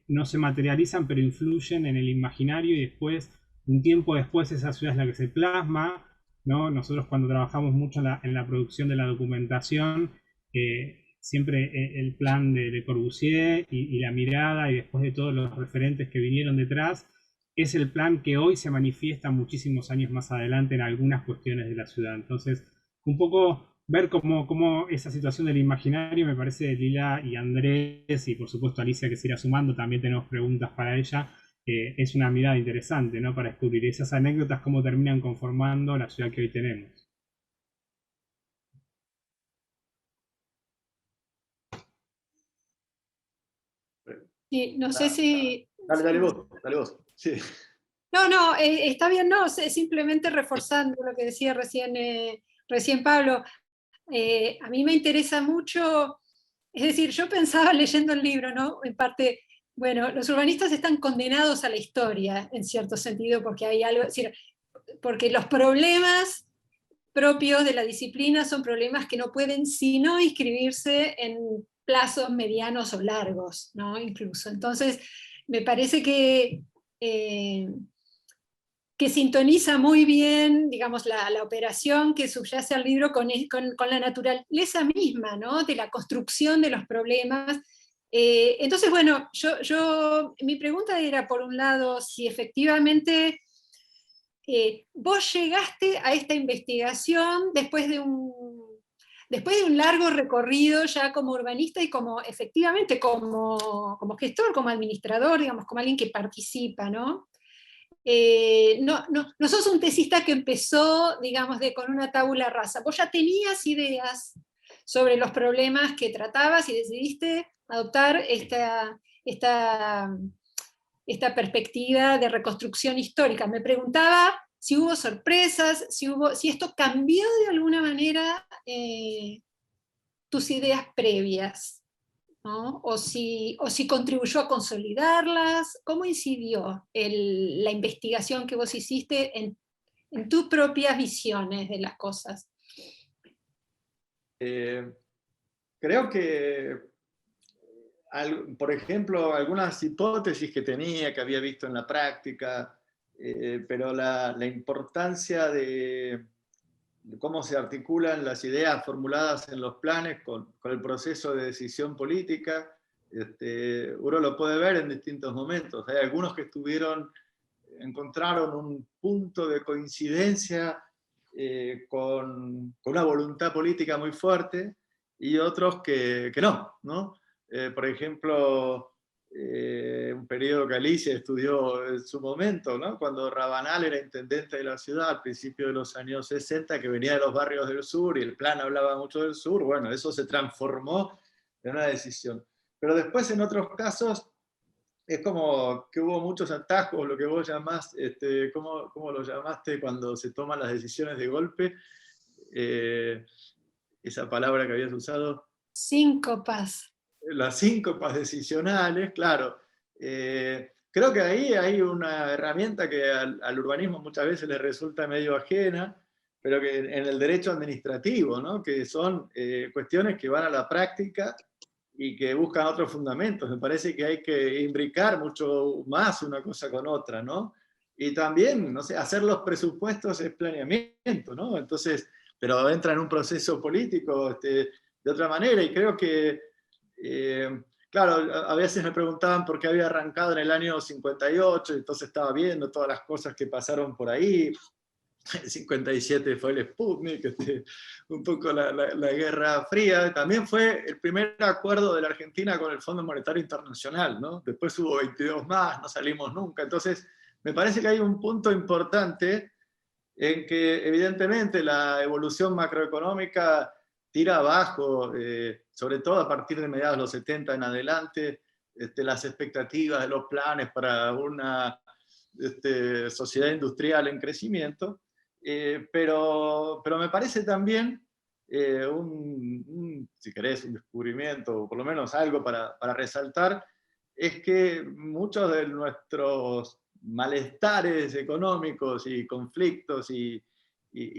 no se materializan, pero influyen en el imaginario y después, un tiempo después, esa ciudad es la que se plasma, ¿no? Nosotros cuando trabajamos mucho en la producción de la documentación, siempre el plan de Le Corbusier y la mirada y después de todos los referentes que vinieron detrás, es el plan que hoy se manifiesta muchísimos años más adelante en algunas cuestiones de la ciudad. Entonces, un poco ver cómo esa situación del imaginario, me parece, Lila y Andrés, y por supuesto Alicia que se irá sumando, también tenemos preguntas para ella, es una mirada interesante, ¿no? Para descubrir esas anécdotas, cómo terminan conformando la ciudad que hoy tenemos. Sí, no sé si... Dale vos. Sí. No, está bien, no, simplemente reforzando lo que decía recién Pablo. A mí me interesa mucho, es decir, yo pensaba leyendo el libro, ¿no? En parte, bueno, los urbanistas están condenados a la historia, en cierto sentido, porque hay algo, es decir, porque los problemas propios de la disciplina son problemas que no pueden sino inscribirse en plazos medianos o largos, ¿no? Incluso. Entonces, me parece que sintoniza muy bien, digamos, la operación que subyace al libro con la naturaleza misma, ¿no? De la construcción de los problemas. Entonces, bueno, mi pregunta era, por un lado, si efectivamente vos llegaste a esta investigación después de un largo recorrido ya como urbanista y efectivamente como gestor, como administrador, digamos, como alguien que participa, ¿no? No sos un tesista que empezó, digamos, con una tabula rasa. Vos ya tenías ideas sobre los problemas que tratabas y decidiste adoptar esta perspectiva de reconstrucción histórica. Me preguntaba si hubo sorpresas, si esto cambió de alguna manera tus ideas previas, ¿no? O si contribuyó a consolidarlas. ¿Cómo incidió la investigación que vos hiciste en tus propias visiones de las cosas? Creo que, por ejemplo, algunas hipótesis que tenía, que había visto en la práctica, pero la importancia de cómo se articulan las ideas formuladas en los planes con el proceso de decisión política, uno lo puede ver en distintos momentos. Hay algunos que encontraron un punto de coincidencia con una voluntad política muy fuerte, y otros que no. Por ejemplo, un periodo que Alicia estudió en su momento, ¿no? Cuando Rabanal era intendente de la ciudad al principio de los años 60, que venía de los barrios del sur y el plan hablaba mucho del sur, bueno, eso se transformó en una decisión. Pero después, en otros casos, es como que hubo muchos atajos, lo que vos llamás, ¿cómo lo llamaste cuando se toman las decisiones de golpe? esa palabra que habías usado. Síncopas. Las síncopas decisionales, claro. Creo que ahí hay una herramienta que al urbanismo muchas veces le resulta medio ajena, pero que en el derecho administrativo, ¿no? Que son cuestiones que van a la práctica y que buscan otros fundamentos. Me parece que hay que imbricar mucho más una cosa con otra, ¿no? Y también, no sé, hacer los presupuestos es planeamiento, ¿no? Entonces, pero entra en un proceso político de otra manera, y creo que, claro, a veces me preguntaban por qué había arrancado en el año 58, entonces estaba viendo todas las cosas que pasaron por ahí. El 57 fue el Sputnik, un poco la Guerra Fría. También fue el primer acuerdo de la Argentina con el Fondo Monetario Internacional, ¿no? Después hubo 22 más, no salimos nunca. Entonces, me parece que hay un punto importante en que, evidentemente, la evolución macroeconómica tira abajo, sobre todo a partir de mediados de los 70 en adelante, las expectativas de los planes para una sociedad industrial en crecimiento. Pero me parece también si querés, un descubrimiento, o por lo menos algo para resaltar, es que muchos de nuestros malestares económicos y conflictos y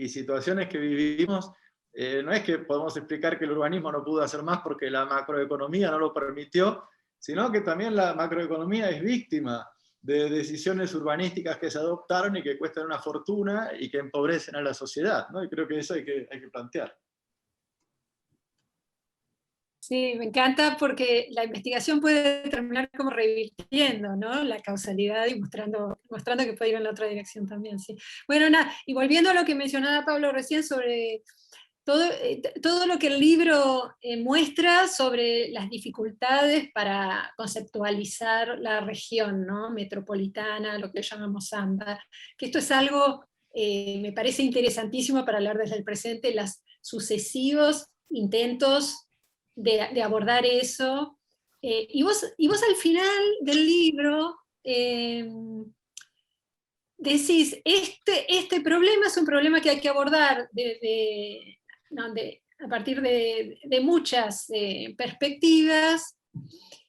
situaciones que vivimos, no es que podemos explicar que el urbanismo no pudo hacer más porque la macroeconomía no lo permitió, sino que también la macroeconomía es víctima de decisiones urbanísticas que se adoptaron y que cuestan una fortuna y que empobrecen a la sociedad, ¿no? Y creo que eso hay que plantear. Sí, me encanta porque la investigación puede terminar como revirtiendo, ¿no? La causalidad y mostrando que puede ir en la otra dirección también, sí. Bueno, nada, y volviendo a lo que mencionaba Pablo recién sobre todo lo que el libro muestra sobre las dificultades para conceptualizar la región, ¿no? Metropolitana, lo que llamamos AMBA, que esto es algo, me parece interesantísimo para hablar desde el presente, los sucesivos intentos de abordar eso. Y vos al final del libro decís, este problema es un problema que hay que abordar a partir de muchas perspectivas,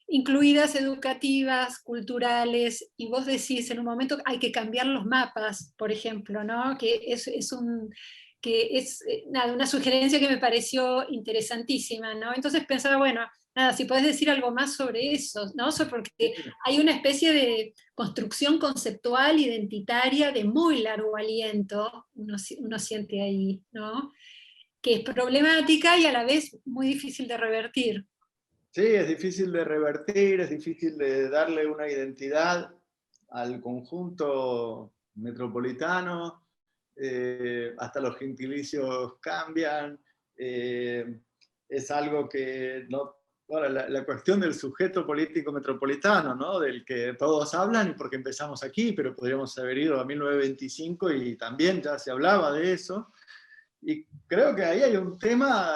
incluidas educativas, culturales, y vos decís en un momento hay que cambiar los mapas, por ejemplo, ¿no? Que es una sugerencia que me pareció interesantísima, ¿no? Entonces pensaba, bueno, nada, si podés decir algo más sobre eso, ¿no? Porque hay una especie de construcción conceptual, identitaria, de muy largo aliento, uno siente ahí, ¿no? Que es problemática y a la vez muy difícil de revertir. Sí, es difícil de revertir, es difícil de darle una identidad al conjunto metropolitano, hasta los gentilicios cambian, es algo que no... Bueno, la cuestión del sujeto político metropolitano, ¿no? Del que todos hablan y porque empezamos aquí, pero podríamos haber ido a 1925 y también ya se hablaba de eso. Y creo que ahí hay un tema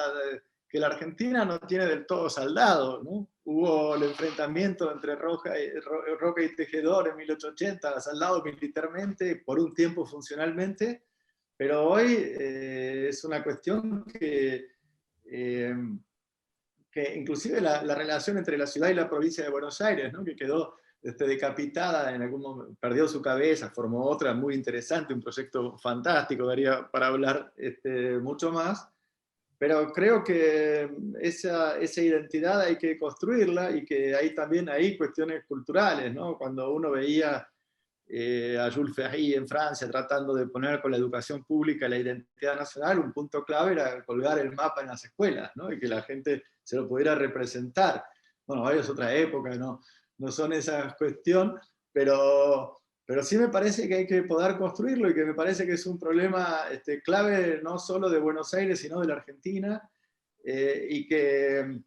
que la Argentina no tiene del todo saldado, ¿no? Hubo el enfrentamiento entre Roca y Tejedor en 1880, saldado militarmente, por un tiempo funcionalmente, pero hoy es una cuestión que inclusive la relación entre la ciudad y la provincia de Buenos Aires, ¿no? Que quedó decapitada, en algún momento perdió su cabeza, formó otra muy interesante, un proyecto fantástico, daría para hablar mucho más, pero creo que esa identidad hay que construirla y que hay también cuestiones culturales, ¿no? Cuando uno veía a Jules Ferry en Francia tratando de poner con la educación pública la identidad nacional, un punto clave era colgar el mapa en las escuelas, ¿no? Y que la gente se lo pudiera representar. Bueno, es otra época, no son esa cuestión, pero sí me parece que hay que poder construirlo y que me parece que es un problema clave no solo de Buenos Aires, sino de la Argentina, y que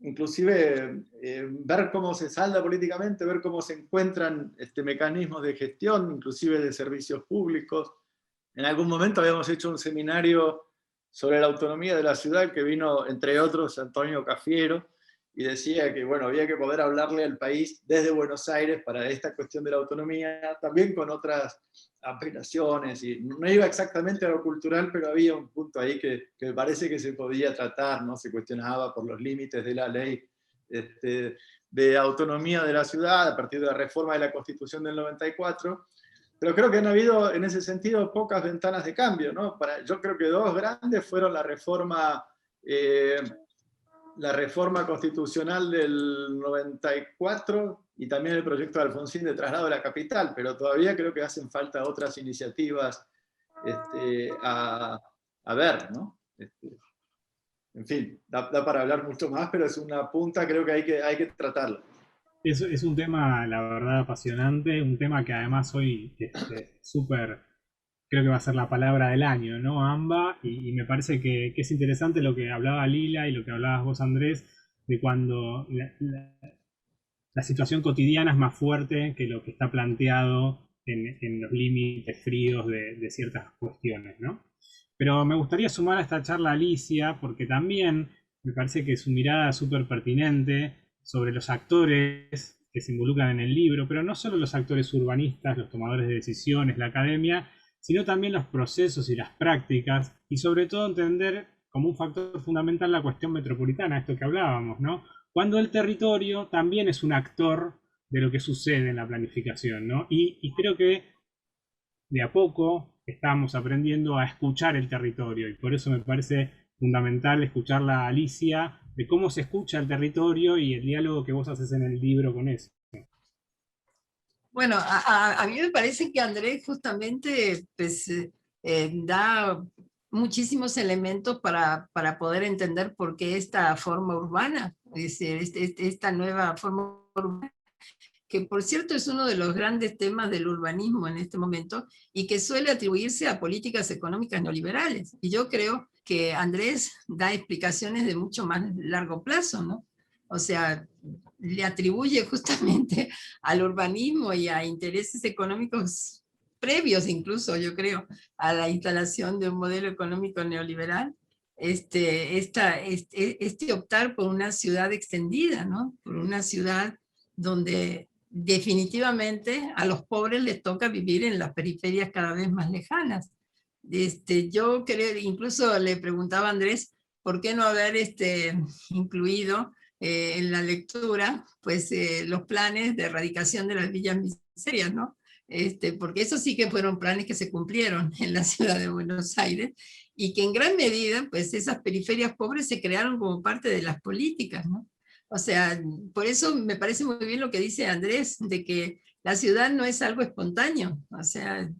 inclusive ver cómo se salda políticamente, ver cómo se encuentran mecanismos de gestión, inclusive de servicios públicos. En algún momento habíamos hecho un seminario sobre la autonomía de la ciudad que vino, entre otros, Antonio Cafiero, y decía que, bueno, había que poder hablarle al país desde Buenos Aires para esta cuestión de la autonomía, también con otras aspiraciones, y no iba exactamente a lo cultural, pero había un punto ahí que me parece que se podía tratar, ¿no? Se cuestionaba por los límites de la ley de autonomía de la ciudad a partir de la reforma de la Constitución del 94, pero creo que han habido en ese sentido pocas ventanas de cambio, ¿no? Yo creo que dos grandes fueron la reforma constitucional del 94 y también el proyecto de Alfonsín de traslado a la capital, pero todavía creo que hacen falta otras iniciativas a ver, ¿no? En fin, da para hablar mucho más, pero es una punta, creo que hay que tratarla. Es un tema, la verdad, apasionante, un tema que además hoy súper, creo que va a ser la palabra del año, ¿no? AMBA, y me parece que es interesante lo que hablaba Lila y lo que hablabas vos, Andrés, de cuando la situación cotidiana es más fuerte que lo que está planteado en los límites fríos de ciertas cuestiones, ¿no? Pero me gustaría sumar a esta charla a Alicia, porque también me parece que su mirada es súper pertinente sobre los actores que se involucran en el libro, pero no solo los actores urbanistas, los tomadores de decisiones, la academia, sino también los procesos y las prácticas, y sobre todo entender como un factor fundamental la cuestión metropolitana, esto que hablábamos, ¿no? Cuando el territorio también es un actor de lo que sucede en la planificación, ¿no? Y creo que de a poco estamos aprendiendo a escuchar el territorio, y por eso me parece fundamental escucharla a Alicia, de cómo se escucha el territorio y el diálogo que vos haces en el libro con eso. Bueno, a mí me parece que Andrés justamente pues, da muchísimos elementos para poder entender por qué esta forma urbana, es decir, esta nueva forma urbana, que por cierto es uno de los grandes temas del urbanismo en este momento y que suele atribuirse a políticas económicas neoliberales. Y yo creo que Andrés da explicaciones de mucho más largo plazo, ¿no? O sea, le atribuye justamente al urbanismo y a intereses económicos previos incluso, yo creo, a la instalación de un modelo económico neoliberal, optar por una ciudad extendida, ¿no? Por una ciudad donde definitivamente a los pobres les toca vivir en las periferias cada vez más lejanas. Yo creo, incluso le preguntaba a Andrés, ¿por qué no haber incluido en la lectura pues, los planes de erradicación de las villas miserias, ¿no? Porque esos sí que fueron planes que se cumplieron en la ciudad de Buenos Aires y que en gran medida pues, esas periferias pobres se crearon como parte de las políticas, ¿no? O sea, por eso me parece muy bien lo que dice Andrés, de que la ciudad no es algo espontáneo, o sea,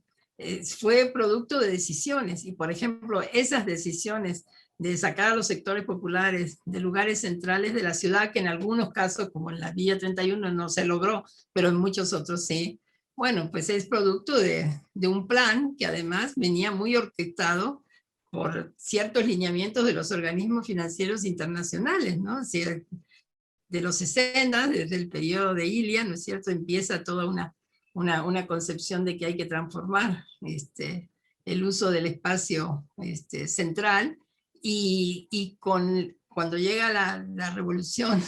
fue producto de decisiones, y por ejemplo, esas decisiones de sacar a los sectores populares de lugares centrales de la ciudad, que en algunos casos, como en la Villa 31, no se logró, pero en muchos otros sí, bueno, pues es producto de un plan que además venía muy orquestado por ciertos lineamientos de los organismos financieros internacionales, ¿no? O sea, de los 60, desde el periodo de Ilia, ¿no es cierto?, empieza toda una concepción de que hay que transformar el uso del espacio central, y cuando llega la revolución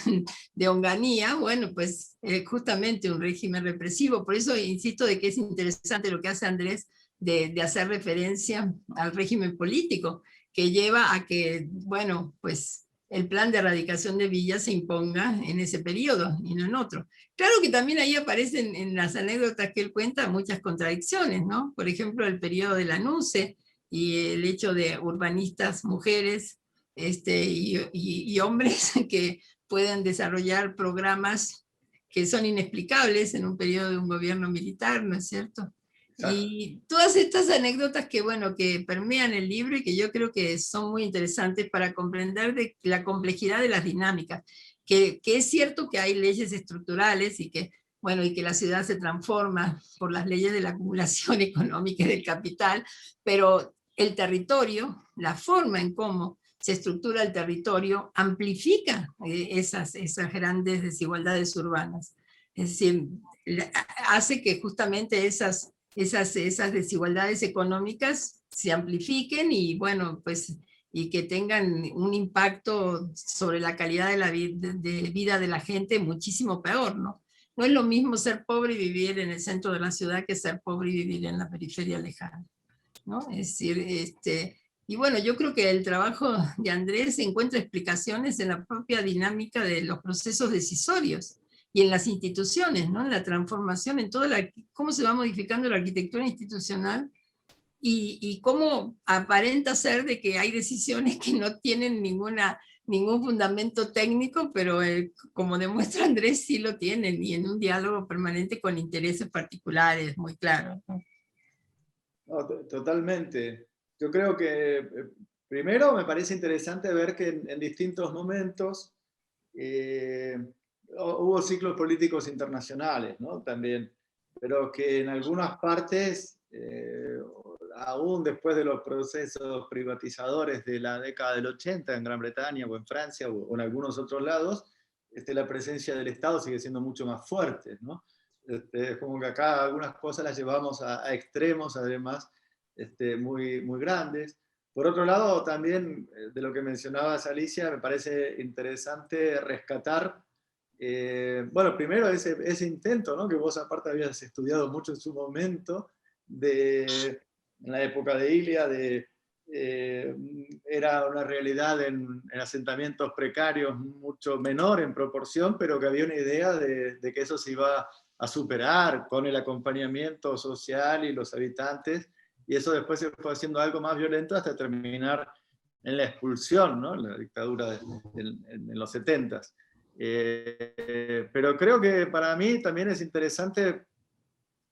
de Onganía, bueno, pues justamente un régimen represivo. Por eso insisto de que es interesante lo que hace Andrés de hacer referencia al régimen político, que lleva a que, bueno, pues el plan de erradicación de villas se imponga en ese periodo y no en otro. Claro que también ahí aparecen en las anécdotas que él cuenta muchas contradicciones, ¿no? Por ejemplo, el periodo de la NUCE y el hecho de urbanistas mujeres y hombres que pueden desarrollar programas que son inexplicables en un periodo de un gobierno militar, ¿no es cierto? Y todas estas anécdotas que, bueno, que permean el libro y que yo creo que son muy interesantes para comprender de la complejidad de las dinámicas, que es cierto que hay leyes estructurales y que, bueno, y que la ciudad se transforma por las leyes de la acumulación económica y del capital, pero el territorio, la forma en cómo se estructura el territorio, amplifica esas grandes desigualdades urbanas. Es decir, hace que justamente esas desigualdades económicas se amplifiquen y, bueno, pues y que tengan un impacto sobre la calidad de la vida de la gente muchísimo peor, ¿no? No es lo mismo ser pobre y vivir en el centro de la ciudad que ser pobre y vivir en la periferia lejana, ¿no? Es decir, y bueno, yo creo que el trabajo de Andrés encuentra explicaciones en la propia dinámica de los procesos decisorios y en las instituciones, ¿no? En la transformación, en cómo se va modificando la arquitectura institucional y cómo aparenta ser de que hay decisiones que no tienen ningún fundamento técnico, pero como demuestra Andrés, sí lo tienen, y en un diálogo permanente con intereses particulares muy claros, ¿no? No, totalmente. Yo creo que primero me parece interesante ver que en distintos momentos hubo ciclos políticos internacionales, ¿no? También, pero que en algunas partes, aún después de los procesos privatizadores de la década del 80 en Gran Bretaña o en Francia o en algunos otros lados, la presencia del Estado sigue siendo mucho más fuerte, ¿no? Es como que acá algunas cosas las llevamos a extremos, además, muy, muy grandes. Por otro lado, también de lo que mencionabas, Alicia, me parece interesante rescatar, bueno, primero ese intento, ¿no? Que vos aparte habías estudiado mucho en su momento, en la época de Ilia, era una realidad en asentamientos precarios mucho menor en proporción, pero que había una idea de que eso se iba a superar con el acompañamiento social y los habitantes, y eso después se fue haciendo algo más violento hasta terminar en la expulsión, ¿no? En la dictadura en los 70s. Pero creo que para mí también es interesante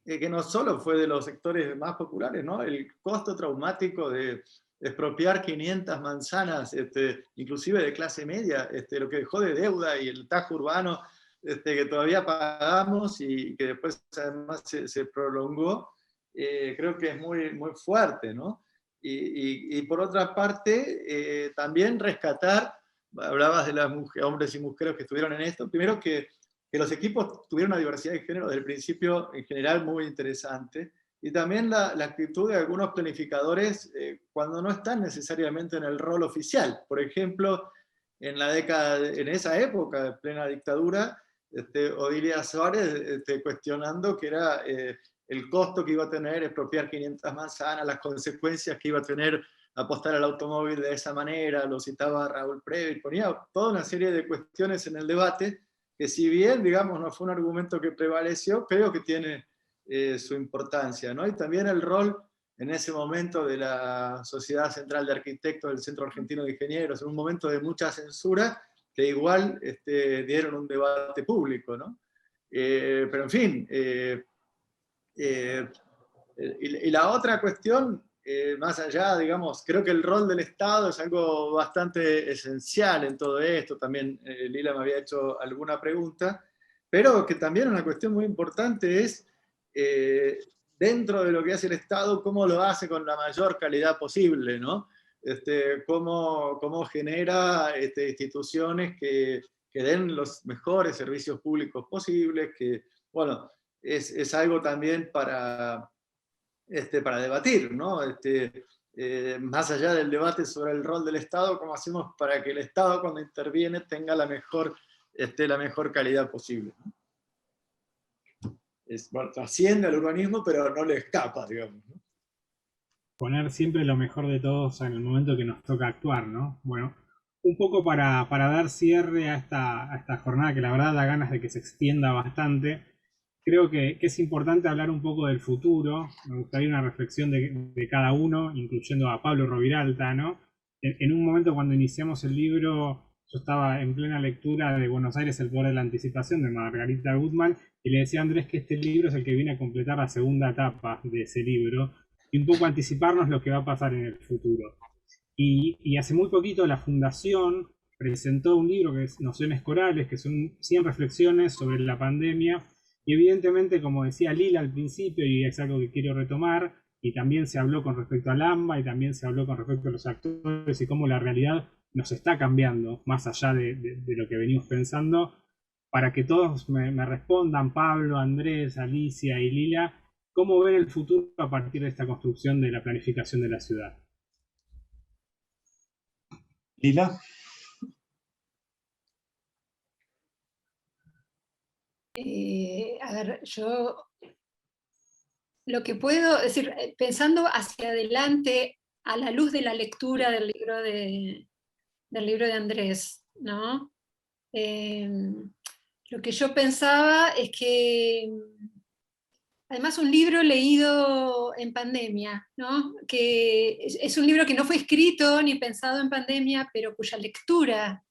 que no solo fue de los sectores más populares, ¿no? El costo traumático de expropiar 500 manzanas, inclusive de clase media, lo que dejó de deuda y el tajo urbano que todavía pagamos y que después además se prolongó, creo que es muy, muy fuerte, ¿no? Y por otra parte, también rescatar, hablabas de las hombres y mujeres que estuvieron en esto, primero que los equipos tuvieron una diversidad de género desde el principio en general muy interesante, y también la actitud de algunos planificadores cuando no están necesariamente en el rol oficial. Por ejemplo, en esa época de plena dictadura, Odilia Suárez cuestionando que era el costo que iba a tener expropiar 500 manzanas, las consecuencias que iba a tener apostar al automóvil de esa manera, lo citaba Raúl Previt, ponía toda una serie de cuestiones en el debate, que si bien, digamos, no fue un argumento que prevaleció, creo que tiene su importancia, ¿no? Y también el rol en ese momento de la Sociedad Central de Arquitectos del Centro Argentino de Ingenieros, en un momento de mucha censura, que igual dieron un debate público, ¿no? Pero en fin, y la otra cuestión, más allá, digamos, creo que el rol del Estado es algo bastante esencial en todo esto. También Lila me había hecho alguna pregunta, pero que también una cuestión muy importante es, dentro de lo que hace el Estado, cómo lo hace con la mayor calidad posible, ¿no? Cómo genera instituciones que den los mejores servicios públicos posibles, que, bueno, es algo también para debatir, ¿no? Más allá del debate sobre el rol del Estado, ¿cómo hacemos para que el Estado cuando interviene tenga la mejor calidad posible, ¿no? Bueno, trasciende al urbanismo, pero no le escapa, digamos, ¿no? Poner siempre lo mejor de todos en el momento que nos toca actuar, ¿no? Bueno, un poco para dar cierre a esta jornada, que la verdad da ganas de que se extienda bastante. Creo que es importante hablar un poco del futuro. Me gustaría una reflexión de cada uno, incluyendo a Pablo Roviralta, ¿no? En un momento cuando iniciamos el libro, yo estaba en plena lectura de Buenos Aires, el poder de la anticipación, de Margarita Gutmann, y le decía a Andrés que este libro es el que viene a completar la segunda etapa de ese libro, y un poco anticiparnos lo que va a pasar en el futuro. Y hace muy poquito la Fundación presentó un libro que es Nociones Corales, que son 100 reflexiones sobre la pandemia. Y evidentemente, como decía Lila al principio, y es algo que quiero retomar, y también se habló con respecto al AMBA, y también se habló con respecto a los actores, y cómo la realidad nos está cambiando, más allá de lo que venimos pensando, para que todos me respondan, Pablo, Andrés, Alicia y Lila, cómo ven el futuro a partir de esta construcción de la planificación de la ciudad. Lila. A ver, yo lo que puedo decir, pensando hacia adelante a la luz de la lectura del libro de Andrés, ¿no? Lo que yo pensaba es que, además, un libro leído en pandemia, ¿no? Que es un libro que no fue escrito ni pensado en pandemia, pero cuya lectura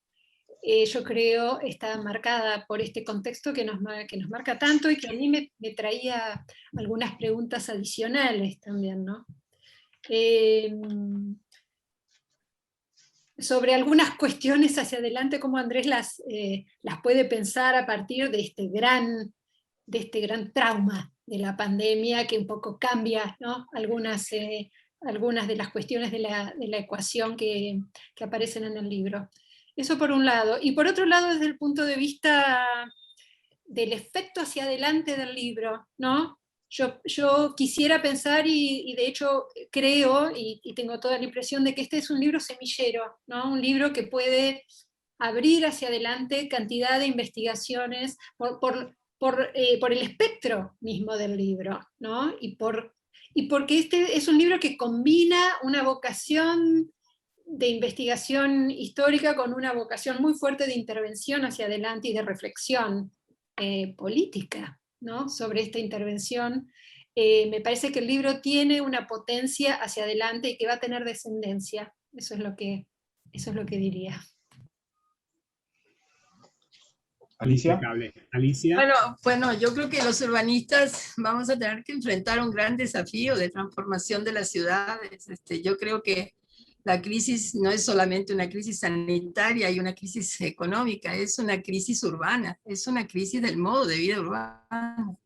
yo creo está marcada por este contexto que nos marca tanto y que a mí me traía algunas preguntas adicionales también, ¿no? Sobre algunas cuestiones hacia adelante, cómo Andrés las puede pensar a partir de este gran trauma de la pandemia que un poco cambia, ¿no? algunas de las cuestiones de la ecuación que aparecen en el libro. Eso por un lado. Y por otro lado, desde el punto de vista del efecto hacia adelante del libro, ¿no? Yo quisiera pensar, y de hecho creo, y tengo toda la impresión de que este es un libro semillero, ¿no? Un libro que puede abrir hacia adelante cantidad de investigaciones por el espectro mismo del libro, ¿no? Y porque este es un libro que combina una vocación de investigación histórica con una vocación muy fuerte de intervención hacia adelante y de reflexión política, ¿no? Sobre esta intervención. Me parece que el libro tiene una potencia hacia adelante y que va a tener descendencia. Eso es lo que diría. Alicia. Alicia. Bueno, yo creo que los urbanistas vamos a tener que enfrentar un gran desafío de transformación de las ciudades. Yo creo que la crisis no es solamente una crisis sanitaria y una crisis económica, es una crisis urbana, es una crisis del modo de vida urbano,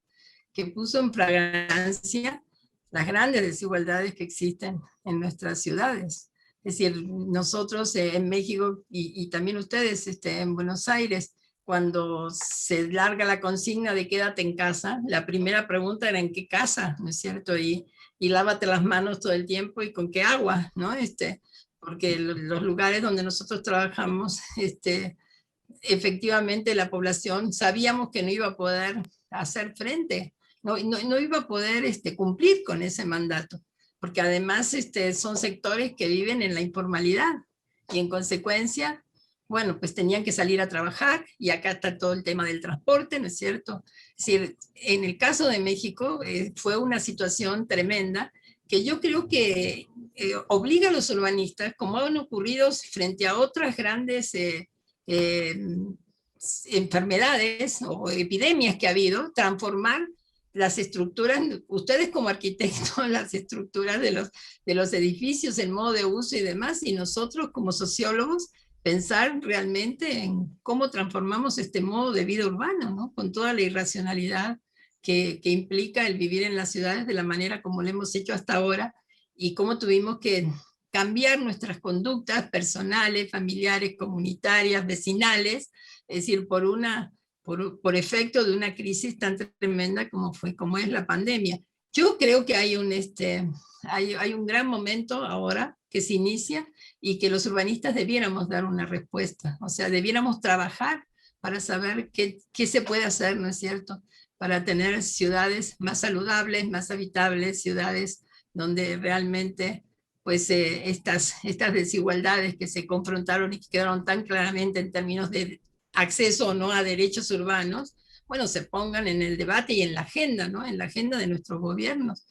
que puso en fragancia las grandes desigualdades que existen en nuestras ciudades. Es decir, nosotros en México y también ustedes en Buenos Aires, cuando se larga la consigna de quédate en casa, la primera pregunta era ¿en qué casa? ¿No es cierto? Y lávate las manos todo el tiempo y con qué agua, ¿no? Porque los lugares donde nosotros trabajamos, efectivamente la población sabíamos que no iba a poder hacer frente, no iba a poder cumplir con ese mandato, porque además son sectores que viven en la informalidad y en consecuencia, bueno, pues tenían que salir a trabajar y acá está todo el tema del transporte, ¿no es cierto? Es decir, en el caso de México fue una situación tremenda que yo creo que obliga a los urbanistas, como han ocurrido frente a otras grandes enfermedades o epidemias que ha habido, transformar las estructuras, ustedes como arquitectos, las estructuras de los edificios, el modo de uso y demás, y nosotros como sociólogos, pensar realmente en cómo transformamos este modo de vida urbano, ¿no? Con toda la irracionalidad que implica el vivir en las ciudades de la manera como lo hemos hecho hasta ahora, y cómo tuvimos que cambiar nuestras conductas personales, familiares, comunitarias, vecinales, es decir, por efecto de una crisis tan tremenda como es la pandemia. Yo creo que hay un gran momento ahora que se inicia y que los urbanistas debiéramos dar una respuesta, o sea, debiéramos trabajar para saber qué se puede hacer, ¿no es cierto?, para tener ciudades más saludables, más habitables, ciudades donde realmente pues estas desigualdades que se confrontaron y que quedaron tan claramente en términos de acceso o no a derechos urbanos, bueno, se pongan en el debate y en la agenda, ¿no? En la agenda de nuestros gobiernos,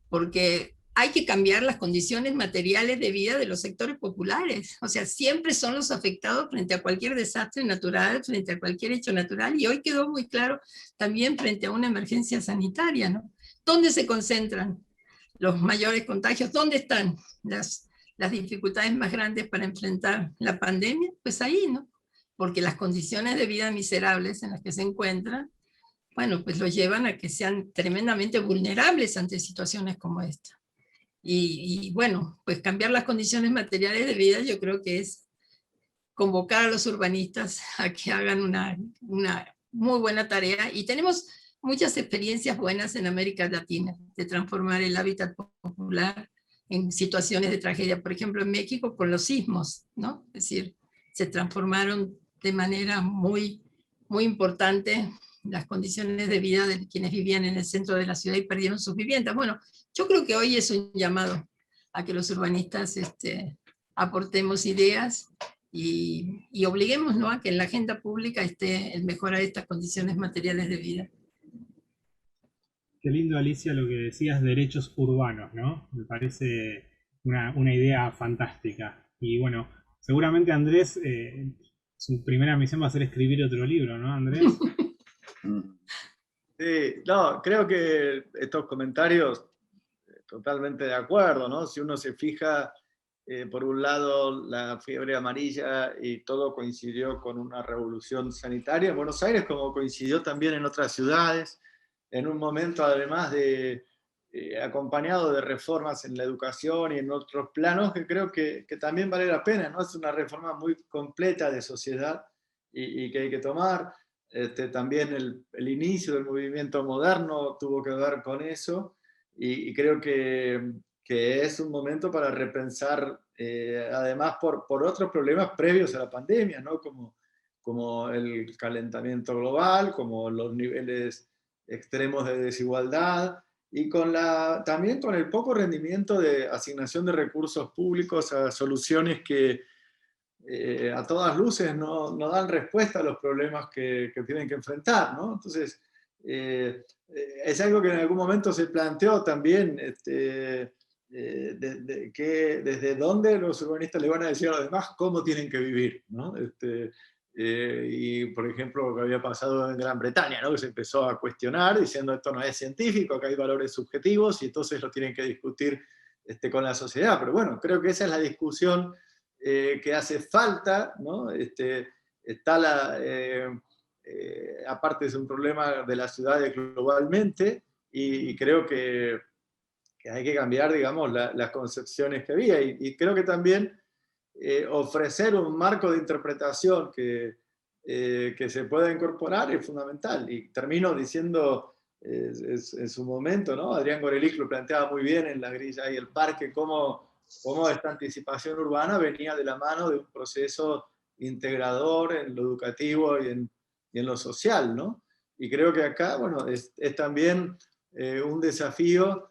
porque hay que cambiar las condiciones materiales de vida de los sectores populares. O sea, siempre son los afectados frente a cualquier desastre natural, frente a cualquier hecho natural, y hoy quedó muy claro también frente a una emergencia sanitaria, ¿no? ¿Dónde se concentran los mayores contagios? ¿Dónde están las dificultades más grandes para enfrentar la pandemia? Pues ahí, ¿no? Porque las condiciones de vida miserables en las que se encuentran, bueno, pues los llevan a que sean tremendamente vulnerables ante situaciones como esta. Y bueno, pues cambiar las condiciones materiales de vida yo creo que es convocar a los urbanistas a que hagan una muy buena tarea, y tenemos muchas experiencias buenas en América Latina de transformar el hábitat popular en situaciones de tragedia, por ejemplo en México con los sismos, ¿no? Es decir, se transformaron de manera muy, muy importante las condiciones de vida de quienes vivían en el centro de la ciudad y perdieron sus viviendas. Bueno, yo creo que hoy es un llamado a que los urbanistas aportemos ideas y obliguemos, ¿no?, a que en la agenda pública esté el mejorar estas condiciones materiales de vida. Qué lindo, Alicia, lo que decías, derechos urbanos, ¿no? Me parece una idea fantástica. Y bueno, seguramente Andrés, su primera misión va a ser escribir otro libro, ¿no, Andrés? Sí, no, creo que estos comentarios, totalmente de acuerdo, ¿no? Si uno se fija, por un lado, la fiebre amarilla y todo coincidió con una revolución sanitaria en Buenos Aires, como coincidió también en otras ciudades, en un momento además de acompañado de reformas en la educación y en otros planos que creo que también vale la pena, ¿no? Es una reforma muy completa de sociedad y que hay que tomar. También el inicio del movimiento moderno tuvo que ver con eso y creo que es un momento para repensar, además por otros problemas previos a la pandemia, ¿no? Como el calentamiento global, como los niveles extremos de desigualdad y también con el poco rendimiento de asignación de recursos públicos a soluciones que a todas luces no dan respuesta a los problemas que tienen que enfrentar, ¿no? Entonces, es algo que en algún momento se planteó también, que desde dónde los urbanistas le van a decir a los demás cómo tienen que vivir, ¿no? Y por ejemplo, lo que había pasado en Gran Bretaña, ¿no? Que se empezó a cuestionar diciendo esto no es científico, que hay valores subjetivos y entonces lo tienen que discutir con la sociedad. Pero bueno, creo que esa es la discusión que hace falta, ¿no? Aparte es un problema de las ciudades globalmente y creo que hay que cambiar, digamos, las concepciones que había y creo que también ofrecer un marco de interpretación que se pueda incorporar es fundamental. Y termino diciendo en su momento, ¿no? Adrián Gorelick lo planteaba muy bien en La grilla y el parque, cómo esta anticipación urbana venía de la mano de un proceso integrador en lo educativo y en lo social, ¿no? Y creo que acá, bueno, es también un desafío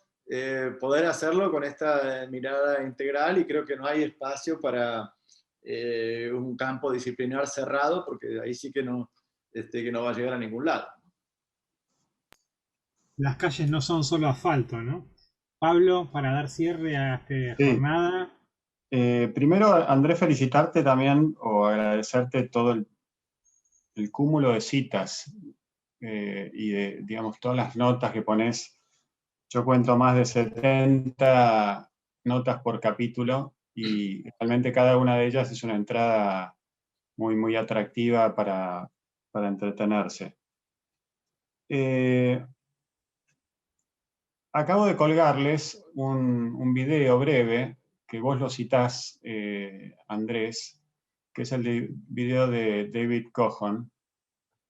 poder hacerlo con esta mirada integral y creo que no hay espacio para un campo disciplinar cerrado porque ahí sí que no va a llegar a ningún lado. Las calles no son solo asfalto, ¿no? Pablo, para dar cierre a esta jornada. Primero, Andrés, felicitarte también o agradecerte todo el cúmulo de citas y de, digamos, todas las notas que pones. Yo cuento más de 70 notas por capítulo y realmente cada una de ellas es una entrada muy, muy atractiva para entretenerse. Acabo de colgarles un video breve, que vos lo citás, Andrés, que es el video de David Cohon,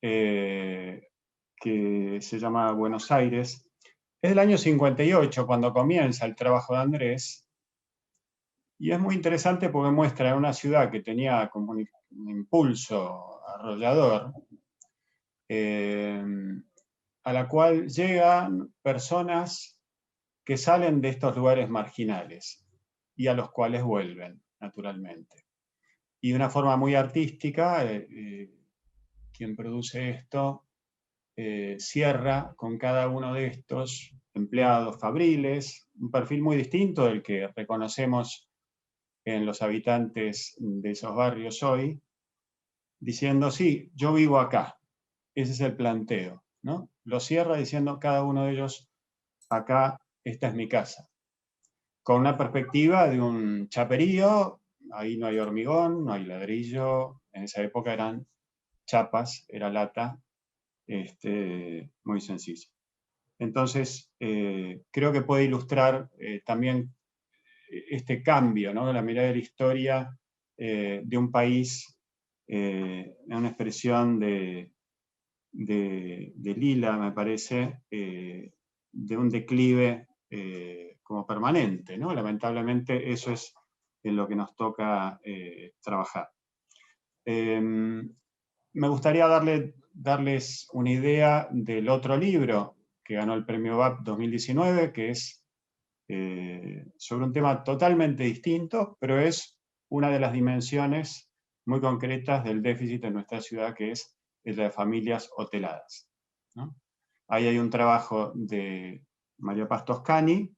que se llama Buenos Aires. Es del año 58, cuando comienza el trabajo de Andrés, y es muy interesante porque muestra una ciudad que tenía como un impulso arrollador, a la cual llegan personas que salen de estos lugares marginales y a los cuales vuelven, naturalmente. Y de una forma muy artística, quien produce esto cierra con cada uno de estos empleados fabriles, un perfil muy distinto del que reconocemos en los habitantes de esos barrios hoy, diciendo, sí, yo vivo acá. Ese es el planteo, ¿no? Lo cierra diciendo cada uno de ellos, acá, esta es mi casa. Con una perspectiva de un chaperío, ahí no hay hormigón, no hay ladrillo, en esa época eran chapas, era lata, muy sencillo. Entonces, creo que puede ilustrar también este cambio, ¿no? La mirada de la historia de un país, una expresión de Lila, me parece, de un declive como permanente, ¿no? Lamentablemente eso es en lo que nos toca trabajar. Me gustaría darles una idea del otro libro que ganó el premio BAP 2019, que es sobre un tema totalmente distinto, pero es una de las dimensiones muy concretas del déficit en nuestra ciudad, que es el de familias hoteladas, ¿no? Ahí hay un trabajo de María Paz Toscani,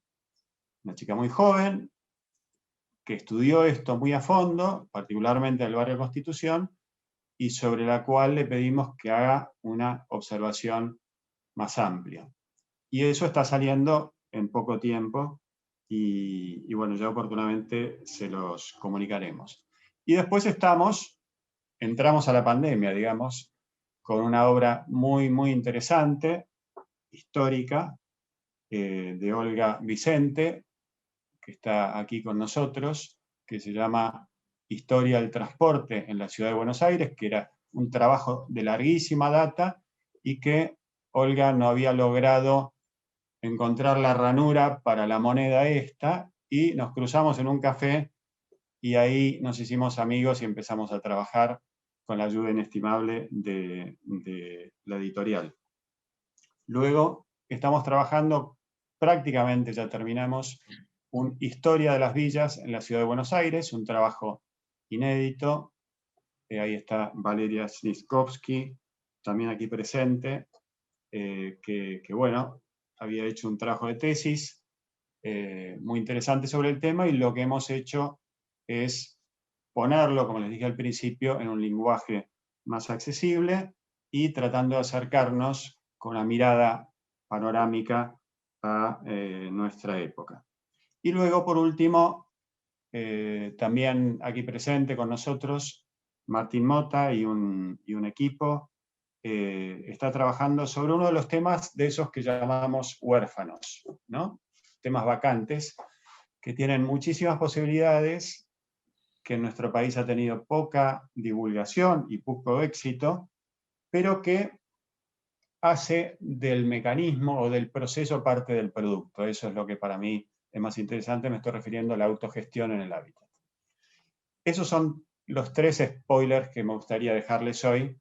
una chica muy joven, que estudió esto muy a fondo, particularmente del barrio Constitución, y sobre la cual le pedimos que haga una observación más amplia. Y eso está saliendo en poco tiempo, y bueno, ya oportunamente se los comunicaremos. Y después entramos a la pandemia, digamos, con una obra muy, muy interesante, histórica, de Olga Vicente, que está aquí con nosotros, que se llama Historia del Transporte en la Ciudad de Buenos Aires, que era un trabajo de larguísima data y que Olga no había logrado encontrar la ranura para la moneda esta, y nos cruzamos en un café y ahí nos hicimos amigos y empezamos a trabajar con la ayuda inestimable de la editorial. Luego estamos trabajando, prácticamente ya terminamos, un Historia de las Villas en la Ciudad de Buenos Aires, un trabajo inédito. Ahí está Valeria Sliskovsky, también aquí presente, que bueno, había hecho un trabajo de tesis muy interesante sobre el tema, y lo que hemos hecho es ponerlo, como les dije al principio, en un lenguaje más accesible y tratando de acercarnos con la mirada panorámica a nuestra época. Y luego, por último, también aquí presente con nosotros, Martín Mota y un equipo está trabajando sobre uno de los temas de esos que llamamos huérfanos, ¿no? Temas vacantes, que tienen muchísimas posibilidades, que en nuestro país ha tenido poca divulgación y poco éxito, pero que hace del mecanismo o del proceso parte del producto. Eso es lo que para mí es más interesante, me estoy refiriendo a la autogestión en el hábitat. Esos son los 3 spoilers que me gustaría dejarles hoy,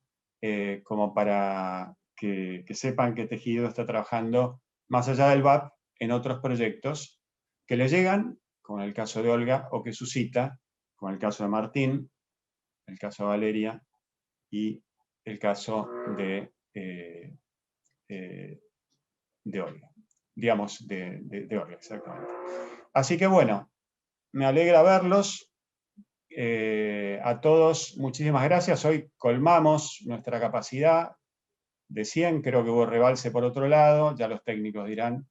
como para que sepan que Tejido está trabajando más allá del BAP en otros proyectos que le llegan, como en el caso de Olga, o que suscita, como el caso de Martín, el caso de Valeria y el caso de Olga. Digamos, de Olga, exactamente. Así que bueno, me alegra verlos. A todos, muchísimas gracias. Hoy colmamos nuestra capacidad de 100, creo que hubo rebalse por otro lado, ya los técnicos dirán.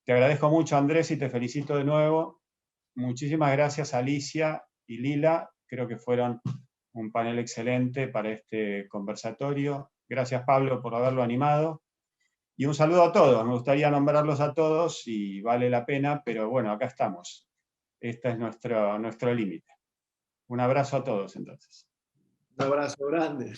Te agradezco mucho, Andrés, y te felicito de nuevo. Muchísimas gracias, Alicia y Lila, creo que fueron un panel excelente para este conversatorio. Gracias, Pablo, por haberlo animado. Y un saludo a todos, me gustaría nombrarlos a todos y vale la pena, pero bueno, acá estamos. Este es nuestro límite. Un abrazo a todos, entonces. Un abrazo grande.